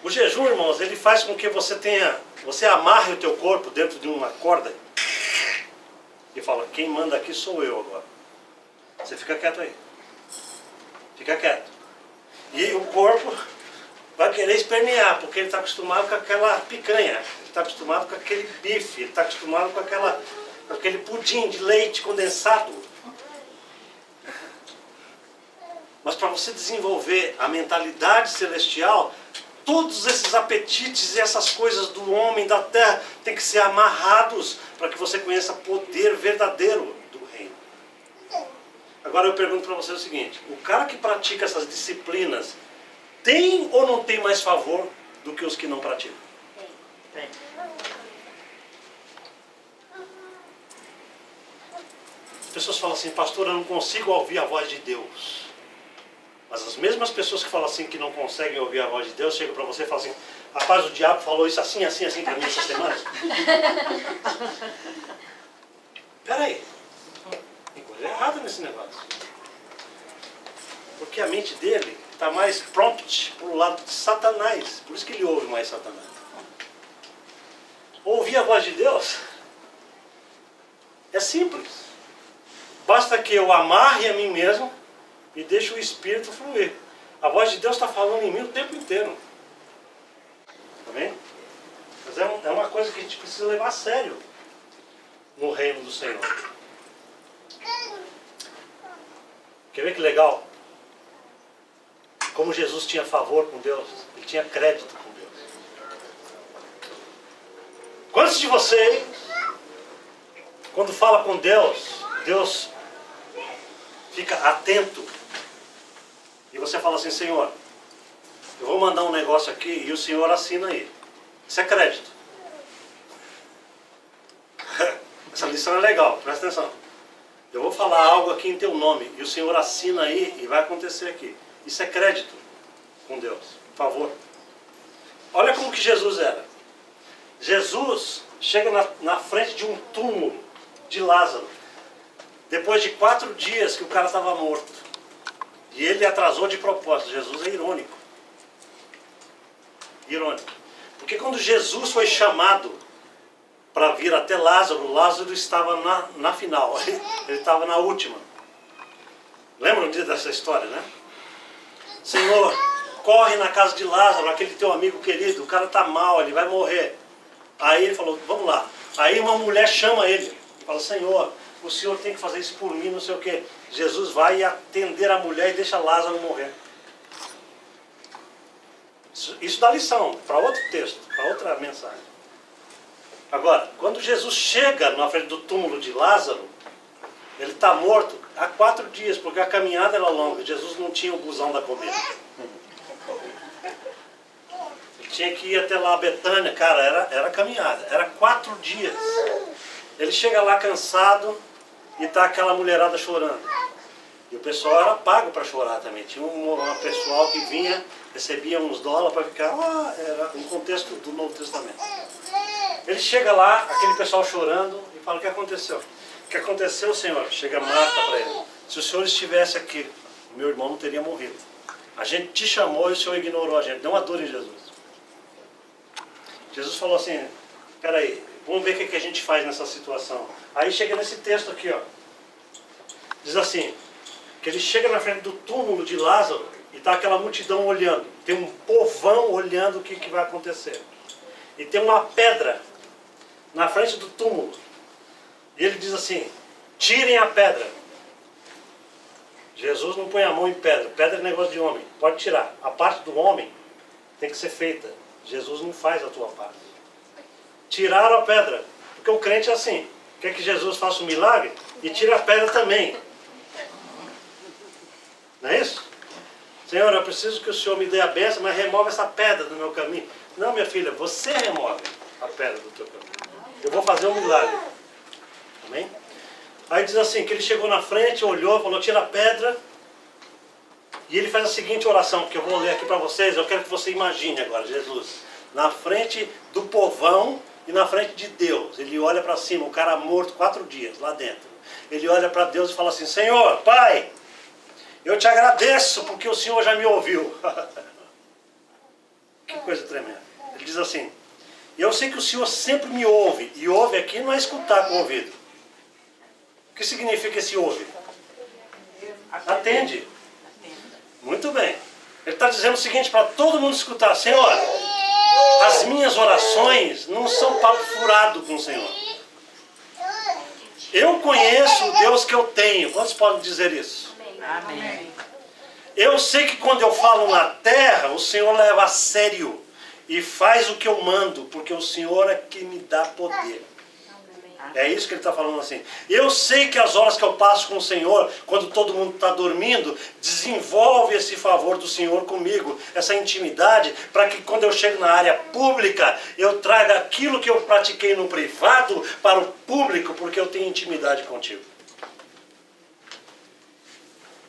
O jejum, irmãos, ele faz com que você amarre o teu corpo dentro de uma corda e fala, quem manda aqui sou eu agora. Você fica quieto aí. Fica quieto. E o corpo vai querer espernear, porque ele está acostumado com aquela picanha, ele está acostumado com aquele bife, ele está acostumado com aquele pudim de leite condensado. Mas para você desenvolver a mentalidade celestial, todos esses apetites e essas coisas do homem, da terra, tem que ser amarrados para que você conheça o poder verdadeiro do reino. Agora eu pergunto para você o seguinte, o cara que pratica essas disciplinas, tem ou não tem mais favor do que os que não praticam? Tem. As pessoas falam assim, pastor, eu não consigo ouvir a voz de Deus. Mas as mesmas pessoas que falam assim, que não conseguem ouvir a voz de Deus, chegam para você e falam assim, rapaz, o diabo falou isso assim, assim, assim para mim essa semana. Peraí, tem coisa errada nesse negócio. Porque a mente dele está mais prompt para o lado de Satanás. Por isso que ele ouve mais Satanás. Ouvir a voz de Deus é simples. Basta que eu amarre a mim mesmo e deixe o Espírito fluir. A voz de Deus está falando em mim o tempo inteiro. Amém? Mas é uma coisa que a gente precisa levar a sério no reino do Senhor. Quer ver que legal? Como Jesus tinha favor com Deus, ele tinha crédito com Deus. Quantos de vocês, quando fala com Deus, Deus fica atento e você fala assim, Senhor, eu vou mandar um negócio aqui e o Senhor assina aí. Isso é crédito. Essa lição é legal, presta atenção. Eu vou falar algo aqui em teu nome e o Senhor assina aí e vai acontecer aqui. Isso é crédito com Deus, por favor. Olha como que Jesus era. Jesus chega na frente de um túmulo de Lázaro, depois de 4 dias que o cara estava morto. E ele atrasou de propósito. Jesus é irônico. Irônico. Porque quando Jesus foi chamado para vir até Lázaro, Lázaro estava na final. Ele estava na última. Lembram dessa história, né? Senhor, corre na casa de Lázaro, aquele teu amigo querido, o cara está mal, ele vai morrer. Aí ele falou, vamos lá. Aí uma mulher chama ele, fala, Senhor, o senhor tem que fazer isso por mim, não sei o quê. Jesus vai atender a mulher e deixa Lázaro morrer. Isso dá lição para outro texto, para outra mensagem. Agora, quando Jesus chega na frente do túmulo de Lázaro, ele está morto há 4 dias, porque a caminhada era longa. Jesus não tinha o busão da comida. Ele tinha que ir até lá a Betânia, cara, era caminhada, era 4 dias. Ele chega lá cansado e está aquela mulherada chorando. E o pessoal era pago para chorar também. Tinha um pessoal que vinha, recebia uns dólares para ficar. Era um contexto do Novo Testamento. Ele chega lá, aquele pessoal chorando, e fala, o que aconteceu? O que aconteceu, Senhor? Chega Marta para ele. Se o Senhor estivesse aqui, o meu irmão não teria morrido. A gente te chamou e o Senhor ignorou a gente. Não há dor em Jesus. Jesus falou assim, peraí, vamos ver o que a gente faz nessa situação. Aí chega nesse texto aqui, ó. Diz assim, que ele chega na frente do túmulo de Lázaro e está aquela multidão olhando. Tem um povão olhando o que vai acontecer. E tem uma pedra na frente do túmulo. E ele diz assim, tirem a pedra. Jesus não põe a mão em pedra. Pedra é negócio de homem. Pode tirar. A parte do homem tem que ser feita. Jesus não faz a tua parte. Tiraram a pedra. Porque o crente é assim. Quer que Jesus faça um milagre e tire a pedra também. Não é isso? Senhor, eu preciso que o Senhor me dê a bênção, mas remove essa pedra do meu caminho. Não, minha filha, você remove a pedra do teu caminho. Eu vou fazer um milagre. Amém? Aí diz assim, que ele chegou na frente, olhou, falou, tira a pedra. E ele faz a seguinte oração, que eu vou ler aqui para vocês. Eu quero que você imagine agora, Jesus, na frente do povão e na frente de Deus. Ele olha para cima, o cara morto 4 dias lá dentro. Ele olha para Deus e fala assim, Senhor, Pai, eu te agradeço porque o Senhor já me ouviu. Que coisa tremenda. Ele diz assim, eu sei que o Senhor sempre me ouve. E ouve aqui não é escutar com o ouvido. O que significa esse ouve? Atende. Muito bem. Ele está dizendo o seguinte para todo mundo escutar. Senhor, as minhas orações não são papo furado com o Senhor. Eu conheço o Deus que eu tenho. Quantos podem dizer isso? Amém. Eu sei que quando eu falo na terra, o Senhor leva a sério e faz o que eu mando, porque o Senhor é que me dá poder. É isso que ele está falando assim. Eu sei que as horas que eu passo com o Senhor, quando todo mundo está dormindo, desenvolve esse favor do Senhor comigo, essa intimidade, para que quando eu chego na área pública, eu traga aquilo que eu pratiquei no privado para o público, porque eu tenho intimidade contigo.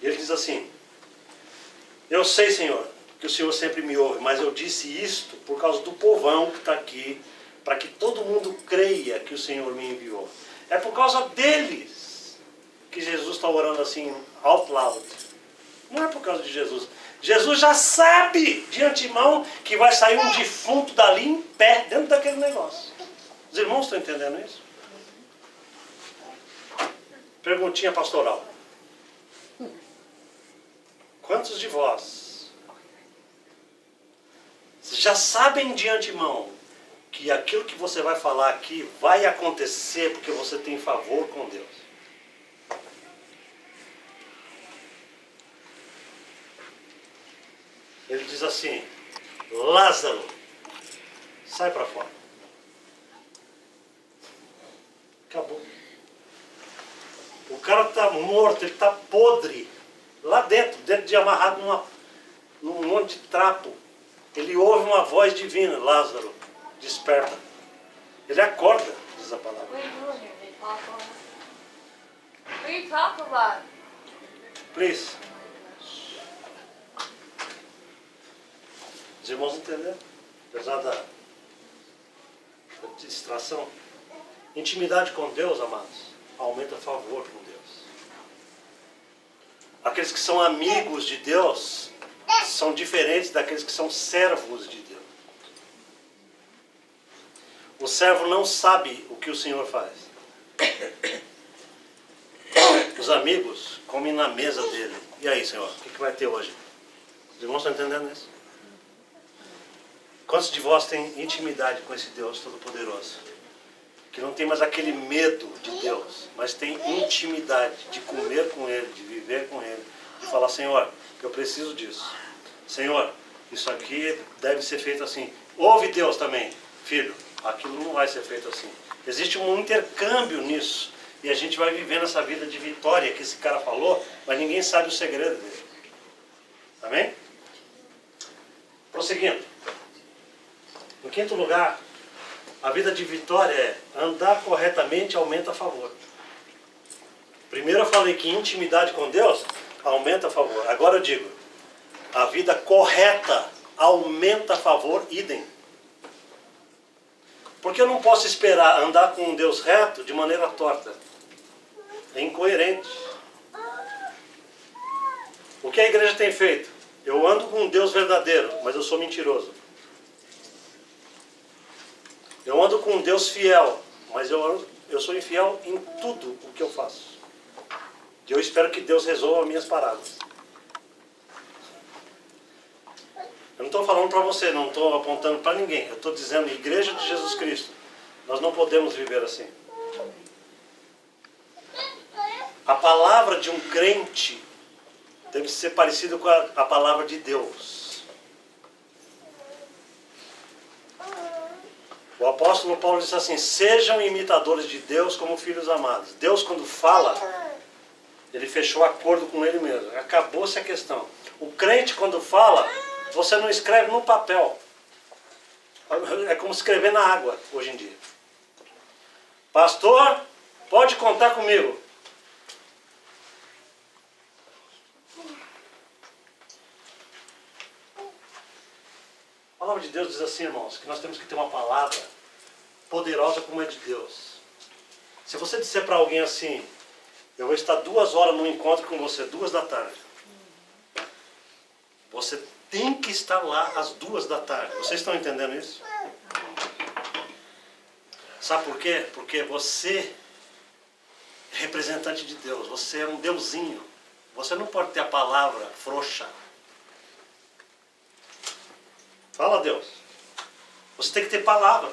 E ele diz assim, eu sei, Senhor, que o Senhor sempre me ouve, mas eu disse isto por causa do povão que está aqui, para que todo mundo creia que o Senhor me enviou. É por causa deles que Jesus está orando assim, out loud. Não é por causa de Jesus. Jesus já sabe de antemão que vai sair um defunto dali em pé, dentro daquele negócio. Os irmãos estão entendendo isso? Perguntinha pastoral. Quantos de vós já sabem de antemão que aquilo que você vai falar aqui vai acontecer porque você tem favor com Deus? Ele diz assim, Lázaro, sai para fora. Acabou. O cara está morto, ele está podre. Lá dentro de amarrado num monte de trapo. Ele ouve uma voz divina, Lázaro, desperta. Ele acorda, diz a palavra. What are you doing here, Papa? What are you talking about? Please. Os irmãos entenderam? Apesar distração. Intimidade com Deus, amados, aumenta favor com Deus. Aqueles que são amigos de Deus são diferentes daqueles que são servos de Deus. O servo não sabe o que o Senhor faz. Os amigos comem na mesa dele. E aí, Senhor, o que vai ter hoje? Os irmãos estão entendendo isso? Quantos de vós têm intimidade com esse Deus Todo-Poderoso? Que não tem mais aquele medo de Deus, mas tem intimidade de comer com Ele, de viver com Ele. De falar, Senhor, eu preciso disso. Senhor, isso aqui deve ser feito assim. Ouve Deus também. Filho, aquilo não vai ser feito assim. Existe um intercâmbio nisso. E a gente vai vivendo essa vida de vitória que esse cara falou, mas ninguém sabe o segredo dele. Amém? Prosseguindo. Em quinto lugar, a vida de vitória é andar corretamente aumenta a favor. Primeiro eu falei que intimidade com Deus aumenta a favor. Agora eu digo, a vida correta aumenta a favor, idem. Porque eu não posso esperar andar com um Deus reto de maneira torta. É incoerente. O que a igreja tem feito? Eu ando com um Deus verdadeiro, mas eu sou mentiroso. Eu ando com um Deus fiel, mas eu sou infiel em tudo o que eu faço. E eu espero que Deus resolva minhas paradas. Eu não estou falando para você, não estou apontando para ninguém. Eu estou dizendo, Igreja de Jesus Cristo, nós não podemos viver assim. A palavra de um crente deve ser parecida com a palavra de Deus. O apóstolo Paulo disse assim, sejam imitadores de Deus como filhos amados. Deus, quando fala, ele fechou acordo com ele mesmo. Acabou-se a questão. O crente, quando fala, você não escreve no papel. É como escrever na água, hoje em dia. Pastor, pode contar comigo. A palavra de Deus diz assim, irmãos, que nós temos que ter uma palavra poderosa como é de Deus. Se você disser para alguém assim, eu vou estar 2 horas no encontro com você, 2 da tarde. Você tem que estar lá às 2 da tarde. Vocês estão entendendo isso? Sabe por quê? Porque você é representante de Deus. Você é um deusinho. Você não pode ter a palavra frouxa. Fala, Deus. Você tem que ter palavra.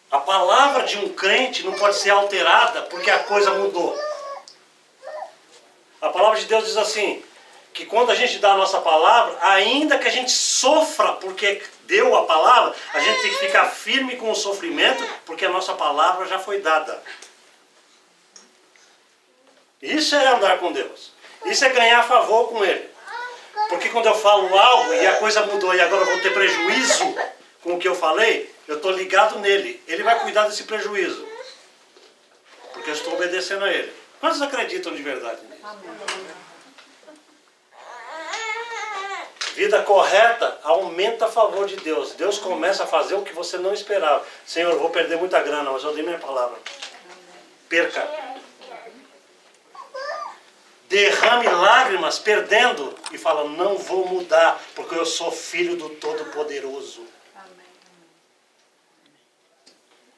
A palavra de um crente não pode ser alterada porque a coisa mudou. A palavra de Deus diz assim, que quando a gente dá a nossa palavra, ainda que a gente sofra porque deu a palavra, a gente tem que ficar firme com o sofrimento porque a nossa palavra já foi dada. Isso é andar com Deus. Isso é ganhar favor com Ele. Porque quando eu falo algo e a coisa mudou e agora eu vou ter prejuízo com o que eu falei, eu estou ligado nele. Ele vai cuidar desse prejuízo. Porque eu estou obedecendo a Ele. Quantos acreditam de verdade nisso? Vida correta aumenta a favor de Deus. Deus começa a fazer o que você não esperava. Senhor, eu vou perder muita grana, mas eu dei minha palavra. Perca. Derrame lágrimas perdendo e fala, não vou mudar, porque eu sou filho do Todo-Poderoso.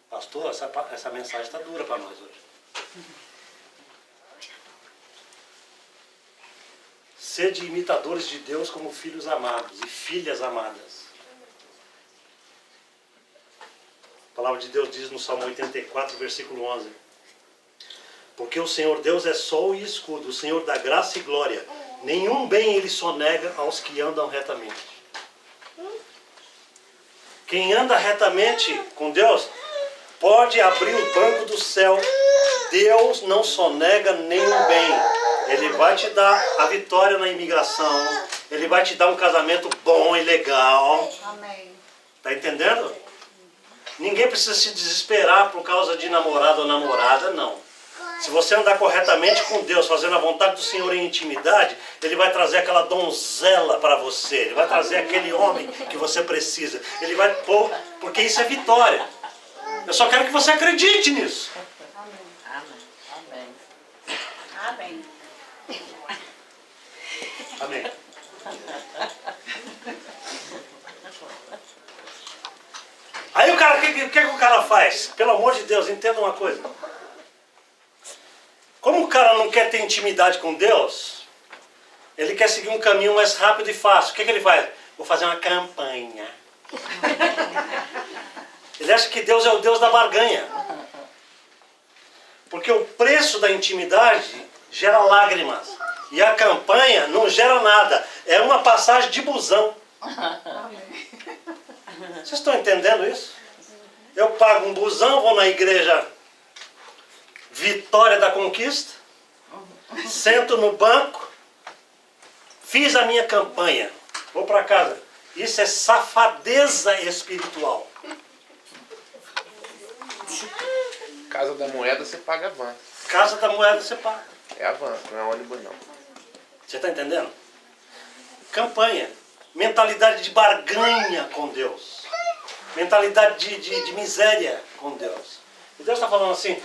Pastor, essa mensagem está dura para nós hoje. Sede imitadores de Deus como filhos amados e filhas amadas. A palavra de Deus diz no Salmo 84, versículo 11. Porque o Senhor Deus é sol e escudo, o Senhor dá graça e glória. Nenhum bem Ele sonega aos que andam retamente. Quem anda retamente com Deus, pode abrir o banco do céu. Deus não sonega nenhum bem. Ele vai te dar a vitória na imigração. Ele vai te dar um casamento bom e legal. Amém. Está entendendo? Ninguém precisa se desesperar por causa de namorado ou namorada, não. Se você andar corretamente com Deus, fazendo a vontade do Senhor em intimidade, Ele vai trazer aquela donzela para você. Ele vai trazer aquele homem que você precisa. Ele vai pôr, porque isso é vitória. Eu só quero que você acredite nisso. Amém. Amém. Amém. Aí o cara, o que o cara faz? Pelo amor de Deus, entenda uma coisa. Como o cara não quer ter intimidade com Deus, ele quer seguir um caminho mais rápido e fácil. O que ele faz? Vou fazer uma campanha. Ele acha que Deus é o Deus da barganha. Porque o preço da intimidade gera lágrimas. E a campanha não gera nada. É uma passagem de busão. Vocês estão entendendo isso? Eu pago um busão, vou na igreja Vitória da Conquista, sento no banco, fiz a minha campanha, vou para casa. Isso é safadeza espiritual. Casa da Moeda você paga avanço. Casa da Moeda você paga. É avanço, não é ônibus não. Você está entendendo? Campanha. Mentalidade de barganha com Deus. Mentalidade de miséria com Deus. E Deus está falando assim,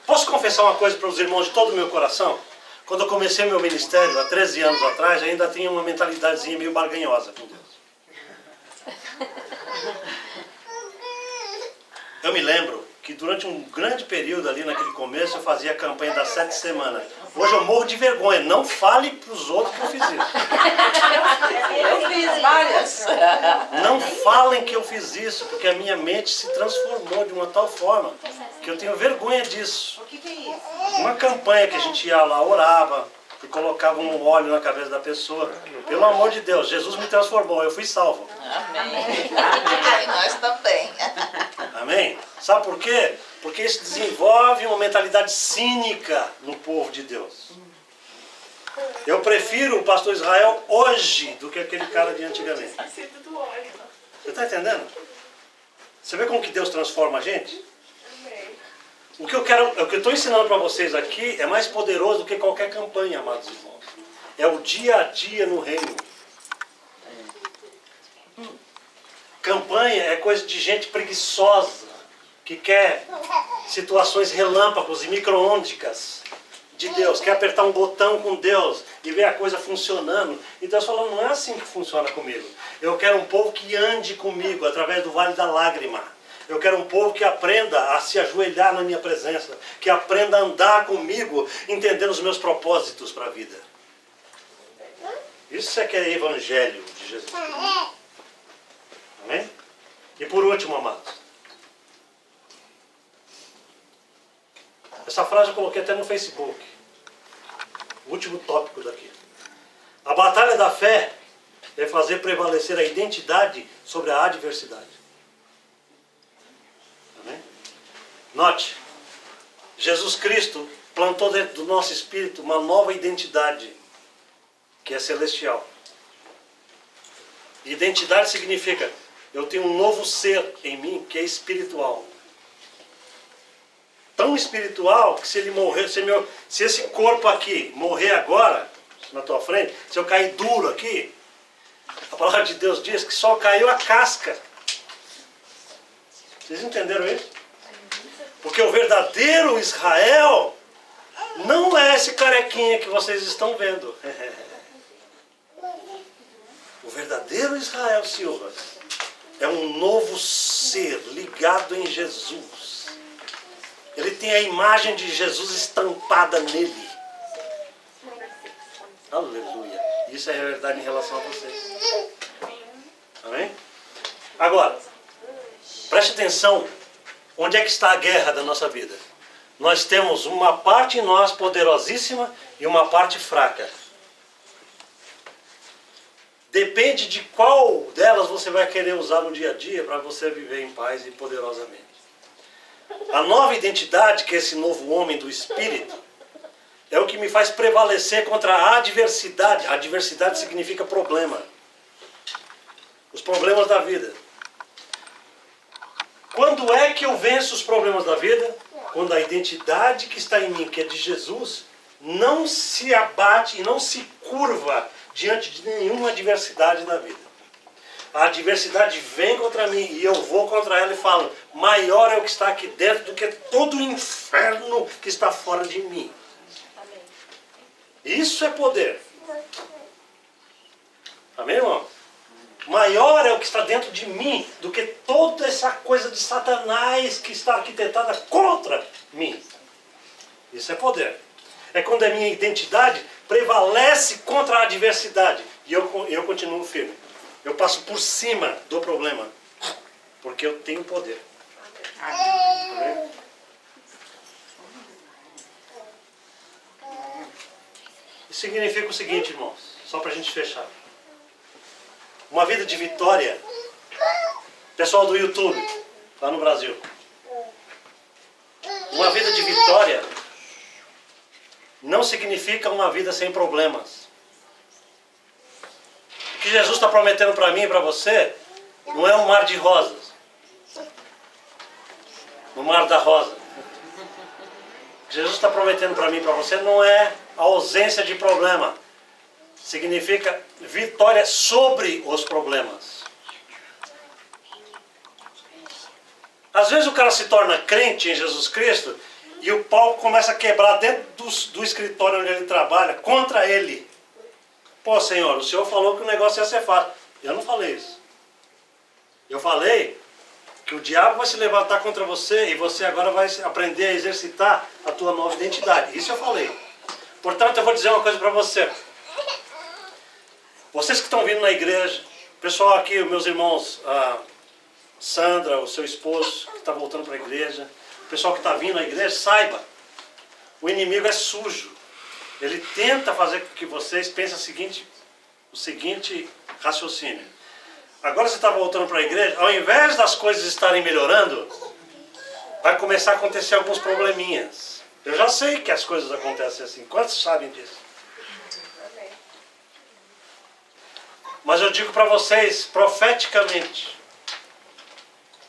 posso confessar uma coisa para os irmãos de todo o meu coração? Quando eu comecei meu ministério, há 13 anos atrás, ainda tinha uma mentalidadezinha meio barganhosa com Deus. Eu me lembro que durante um grande período ali naquele começo eu fazia a campanha das 7 semanas. Hoje eu morro de vergonha. Não fale para os outros que eu fiz isso. Eu fiz várias. Não falem que eu fiz isso, porque a minha mente se transformou de uma tal forma que eu tenho vergonha disso. O que é isso? Uma campanha que a gente ia lá, orava e colocava um óleo na cabeça da pessoa. Pelo amor de Deus, Jesus me transformou, eu fui salvo. Amém. Amém. Nós também. Amém? Sabe por quê? Porque isso desenvolve uma mentalidade cínica no povo de Deus. Eu prefiro o pastor Israel hoje do que aquele cara de antigamente. Você está entendendo? Você vê como que Deus transforma a gente? O que eu estou ensinando para vocês aqui é mais poderoso do que qualquer campanha, amados irmãos. É o dia a dia no reino. Campanha é coisa de gente preguiçosa, que quer situações relâmpagos e micro-ôndicas de Deus, quer apertar um botão com Deus e ver a coisa funcionando. E Deus falando, não é assim que funciona comigo. Eu quero um povo que ande comigo através do vale da lágrima. Eu quero um povo que aprenda a se ajoelhar na minha presença, que aprenda a andar comigo, entendendo os meus propósitos para a vida. Isso é que é evangelho de Jesus Cristo. Amém? E por último, amados, essa frase eu coloquei até no Facebook. O último tópico daqui. A batalha da fé é fazer prevalecer a identidade sobre a adversidade. Amém? Note, Jesus Cristo plantou dentro do nosso espírito uma nova identidade, que é celestial. Identidade significa, eu tenho um novo ser em mim que é espiritual. Tão espiritual que se ele morrer, se esse corpo aqui morrer agora, na tua frente, se eu cair duro aqui, a palavra de Deus diz que só caiu a casca. Vocês entenderam isso? Porque o verdadeiro Israel não é esse carequinha que vocês estão vendo. O verdadeiro Israel, Silva, é um novo ser ligado em Jesus. Ele tem a imagem de Jesus estampada nele. Aleluia. Isso é verdade em relação a vocês. Amém? Agora, preste atenção. Onde é que está a guerra da nossa vida? Nós temos uma parte em nós poderosíssima e uma parte fraca. Depende de qual delas você vai querer usar no dia a dia para você viver em paz e poderosamente. A nova identidade, que é esse novo homem do Espírito, é o que me faz prevalecer contra a adversidade. A adversidade significa problema. Os problemas da vida. Quando é que eu venço os problemas da vida? quando a identidade que está em mim, que é de Jesus, não se abate e não se curva diante de nenhuma adversidade da vida. A adversidade vem contra mim e eu vou contra ela e falo, maior é o que está aqui dentro do que todo o inferno que está fora de mim. Isso é poder. Amém, irmão? Maior é o que está dentro de mim do que toda essa coisa de Satanás que está arquitetada contra mim. Isso é poder. É quando a minha identidade prevalece contra a adversidade. E eu continuo firme. Eu passo por cima do problema. Porque eu tenho poder. Amém? Isso significa o seguinte, irmãos. Só para a gente fechar. Uma vida de vitória. Pessoal do YouTube, lá no Brasil. Uma vida de vitória não significa uma vida sem problemas. O que Jesus está prometendo para mim e para você não é um mar de rosas. No mar da rosa. O que Jesus está prometendo para mim e para você não é a ausência de problema. Significa vitória sobre os problemas. Às vezes o cara se torna crente em Jesus Cristo e o pau começa a quebrar dentro do escritório onde ele trabalha contra ele. Pô, Senhor, o Senhor falou que o negócio ia ser fácil. Eu não falei isso. Eu falei que o diabo vai se levantar contra você e você agora vai aprender a exercitar a tua nova identidade. Isso eu falei. Portanto, eu vou dizer uma coisa para você. Vocês que estão vindo na igreja, pessoal aqui, meus irmãos, a Sandra, o seu esposo que está voltando para a igreja, o pessoal que está vindo à igreja, saiba, o inimigo é sujo. Ele tenta fazer com que vocês pensem o seguinte raciocínio. Agora você está voltando para a igreja, ao invés das coisas estarem melhorando, vai começar a acontecer alguns probleminhas. Eu já sei que as coisas acontecem assim. Quantos sabem disso? Mas eu digo para vocês, profeticamente,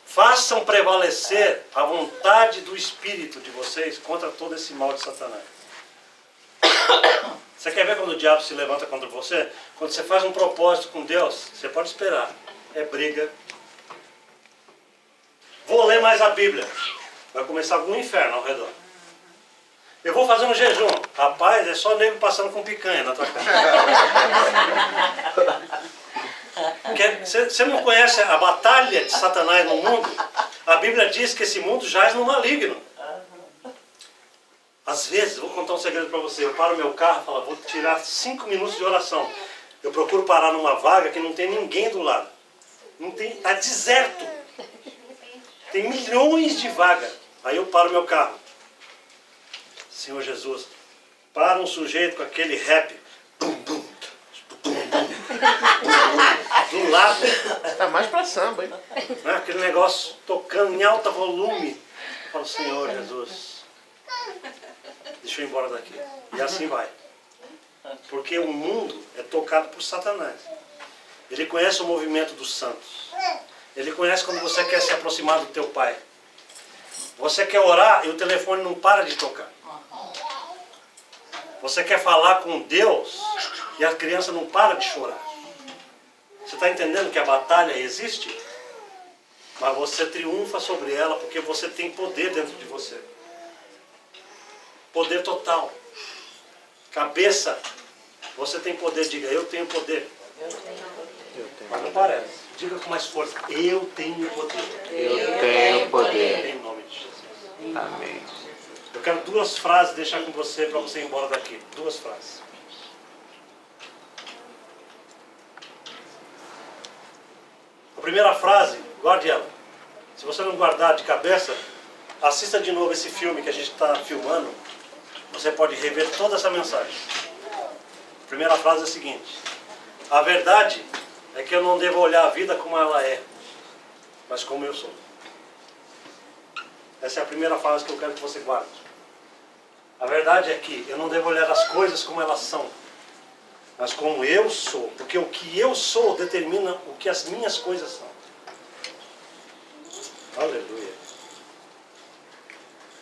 façam prevalecer a vontade do Espírito de vocês contra todo esse mal de Satanás. Você quer ver quando o diabo se levanta contra você? Quando você faz um propósito com Deus, você pode esperar. É briga. Vou ler mais a Bíblia. Vai começar algum inferno ao redor. Eu vou fazer um jejum. Rapaz, é só nego passando com picanha na tua casa. Você não conhece a batalha de Satanás no mundo? A Bíblia diz que esse mundo jaz no maligno. Às vezes, vou contar um segredo para você. Eu paro meu carro e falo, vou tirar 5 minutos de oração. Eu procuro parar numa vaga que não tem ninguém do lado. Está deserto. Tem milhões de vagas. Aí eu paro meu carro. Senhor Jesus, para um sujeito com aquele rap. Bum, bum, bum, bum, do lado. Tá mais pra samba, hein? Né? Aquele negócio tocando em alto volume. Eu falo, Senhor Jesus, deixa eu ir embora daqui. E assim vai. Porque o mundo é tocado por Satanás. Ele conhece o movimento dos santos. Ele conhece quando você quer se aproximar do teu pai. Você quer orar e o telefone não para de tocar. Você quer falar com Deus e a criança não para de chorar. Você está entendendo que a batalha existe? Mas você triunfa sobre ela porque você tem poder dentro de você. Poder total. Cabeça, você tem poder. Diga, eu tenho poder. Mas não parece. Diga com mais força, eu tenho poder. Eu tenho poder. Em nome de Jesus. Amém. Eu quero 2 frases deixar com você para você ir embora daqui. 2 frases. A primeira frase, guarde ela. Se você não guardar de cabeça, assista de novo esse filme que a gente está filmando. Você pode rever toda essa mensagem. A primeira frase é a seguinte: a verdade é que eu não devo olhar a vida como ela é, mas como eu sou. Essa é a primeira frase que eu quero que você guarde. A verdade é que eu não devo olhar as coisas como elas são, mas como eu sou. Porque o que eu sou determina o que as minhas coisas são. Aleluia.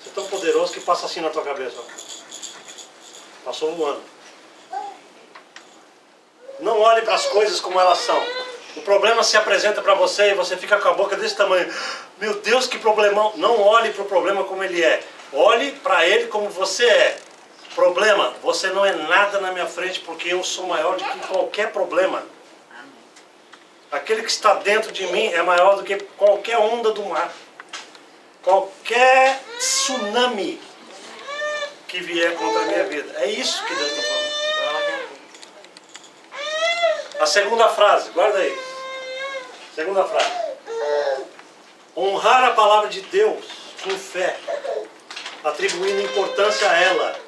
Você tão poderoso que passa assim na tua cabeça. Ó. Passou voando. Não olhe para as coisas como elas são. O problema se apresenta para você e você fica com a boca desse tamanho. Meu Deus, que problemão. Não olhe para o problema como ele é. Olhe para ele como você é. Problema, você não é nada na minha frente porque eu sou maior do que qualquer problema. Aquele que está dentro de mim é maior do que qualquer onda do mar. Qualquer tsunami que vier contra a minha vida. É isso que Deus está falando. A segunda frase, guarda aí. Segunda frase. Honrar a palavra de Deus com fé, atribuindo importância a ela,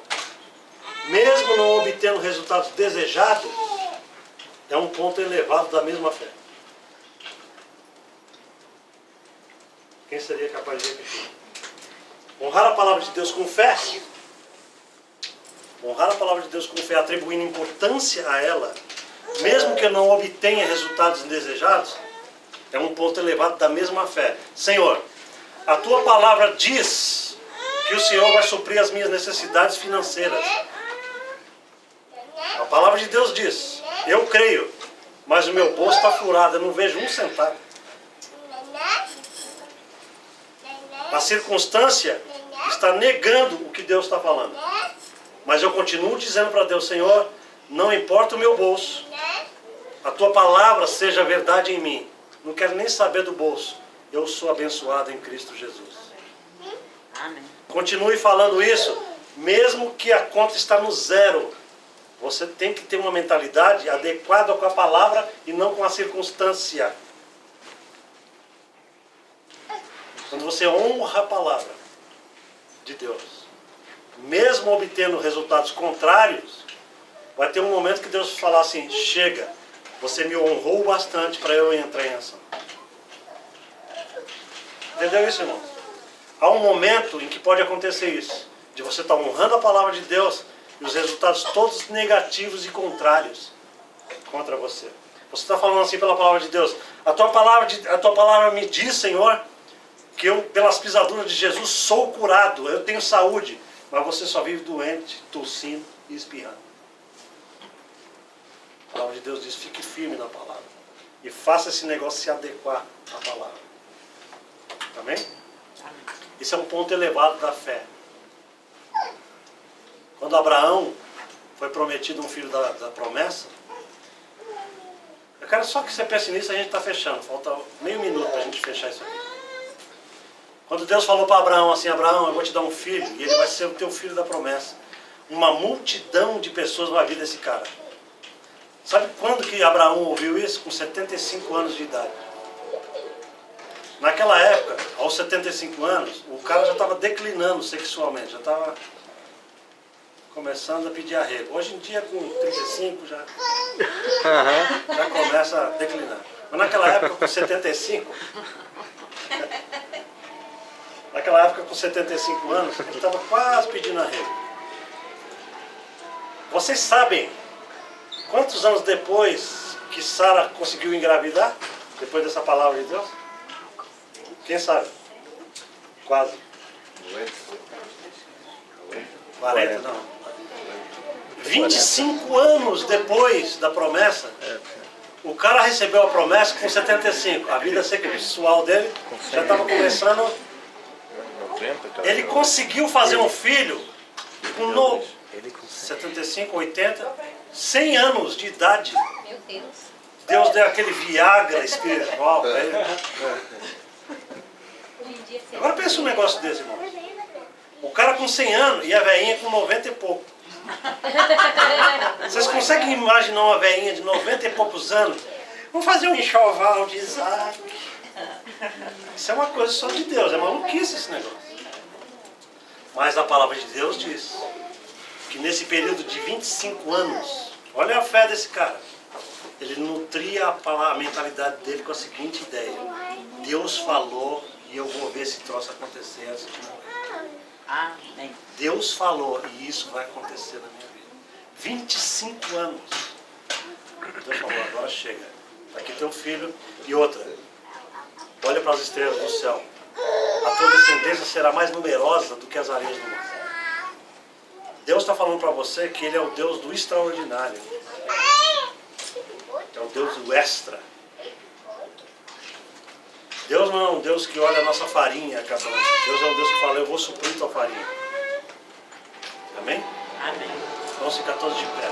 mesmo não obtendo resultados desejados, é um ponto elevado da mesma fé. Quem seria capaz de repetir? Honrar a palavra de Deus com fé, honrar a palavra de Deus com fé, atribuindo importância a ela, mesmo que eu não obtenha resultados indesejados, é um ponto elevado da mesma fé. Senhor, a tua palavra diz que o Senhor vai suprir as minhas necessidades financeiras. A palavra de Deus diz, eu creio, mas o meu bolso está furado, eu não vejo um centavo. A circunstância está negando o que Deus está falando. Mas eu continuo dizendo para Deus, Senhor, não importa o meu bolso, a tua palavra seja verdade em mim. Não quero nem saber do bolso. Eu sou abençoado em Cristo Jesus. Amém. Continue falando isso, mesmo que a conta está no zero. Você tem que ter uma mentalidade adequada com a palavra e não com a circunstância. Quando você honra a palavra de Deus, mesmo obtendo resultados contrários, vai ter um momento que Deus vai falar assim, chega, você me honrou bastante para eu entrar em ação. Entendeu isso, irmão? Há um momento em que pode acontecer isso, de você estar honrando a palavra de Deus e os resultados todos negativos e contrários contra você. Você está falando assim pela palavra de Deus. A tua palavra me diz, Senhor, que eu, pelas pisaduras de Jesus, sou curado, eu tenho saúde, mas você só vive doente, tossindo e espirrando. A palavra de Deus diz, fique firme na palavra. E faça esse negócio se adequar à palavra. Amém? Isso é um ponto elevado da fé. Quando Abraão foi prometido um filho da promessa, eu quero só que você pense nisso, a gente está fechando. Falta meio minuto para a gente fechar isso aqui. Quando Deus falou para Abraão assim, Abraão, eu vou te dar um filho, e ele vai ser o teu filho da promessa. Uma multidão de pessoas vai vir desse cara. Sabe quando que Abraão ouviu isso? Com 75 anos de idade. Naquela época, aos 75 anos, o cara já estava declinando sexualmente, já estava começando a pedir arrego. Hoje em dia, com 35, já começa a declinar. Mas naquela época, com 75... Naquela época, com 75 anos, ele estava quase pedindo arrego. Vocês sabem quantos anos depois que Sara conseguiu engravidar? Depois dessa palavra de Deus? Quem sabe? Quase. 40 não. 25 anos depois da promessa, o cara recebeu a promessa com 75. A vida sexual dele já estava começando... Ele conseguiu fazer um filho com 75, 80, 100 anos de idade. Meu Deus. Deus deu aquele Viagra espiritual para ele. Agora pensa um negócio desse, irmão. O cara com 100 anos e a velhinha com 90 e pouco. Vocês conseguem imaginar uma velhinha de 90 e poucos anos? Vamos fazer um enxoval de Isaac. Isso é uma coisa só de Deus, é maluquice esse negócio. Mas a palavra de Deus diz que nesse período de 25 anos, olha a fé desse cara, ele nutria a mentalidade dele com a seguinte ideia: Deus falou e eu vou ver esse troço acontecer antes de morrer. Amém. Deus falou e isso vai acontecer na minha vida. 25 anos. Deus falou, agora chega. Aqui teu filho. E outra, olha para as estrelas do céu. a tua descendência será mais numerosa do que as areias do mar. Deus está falando para você que Ele é o Deus do extraordinário. É o Deus do extra. Deus não é um Deus que olha a nossa farinha, acabando. Deus é um Deus que fala, eu vou suprir tua farinha. Amém? Amém. Vamos ficar todos de pé.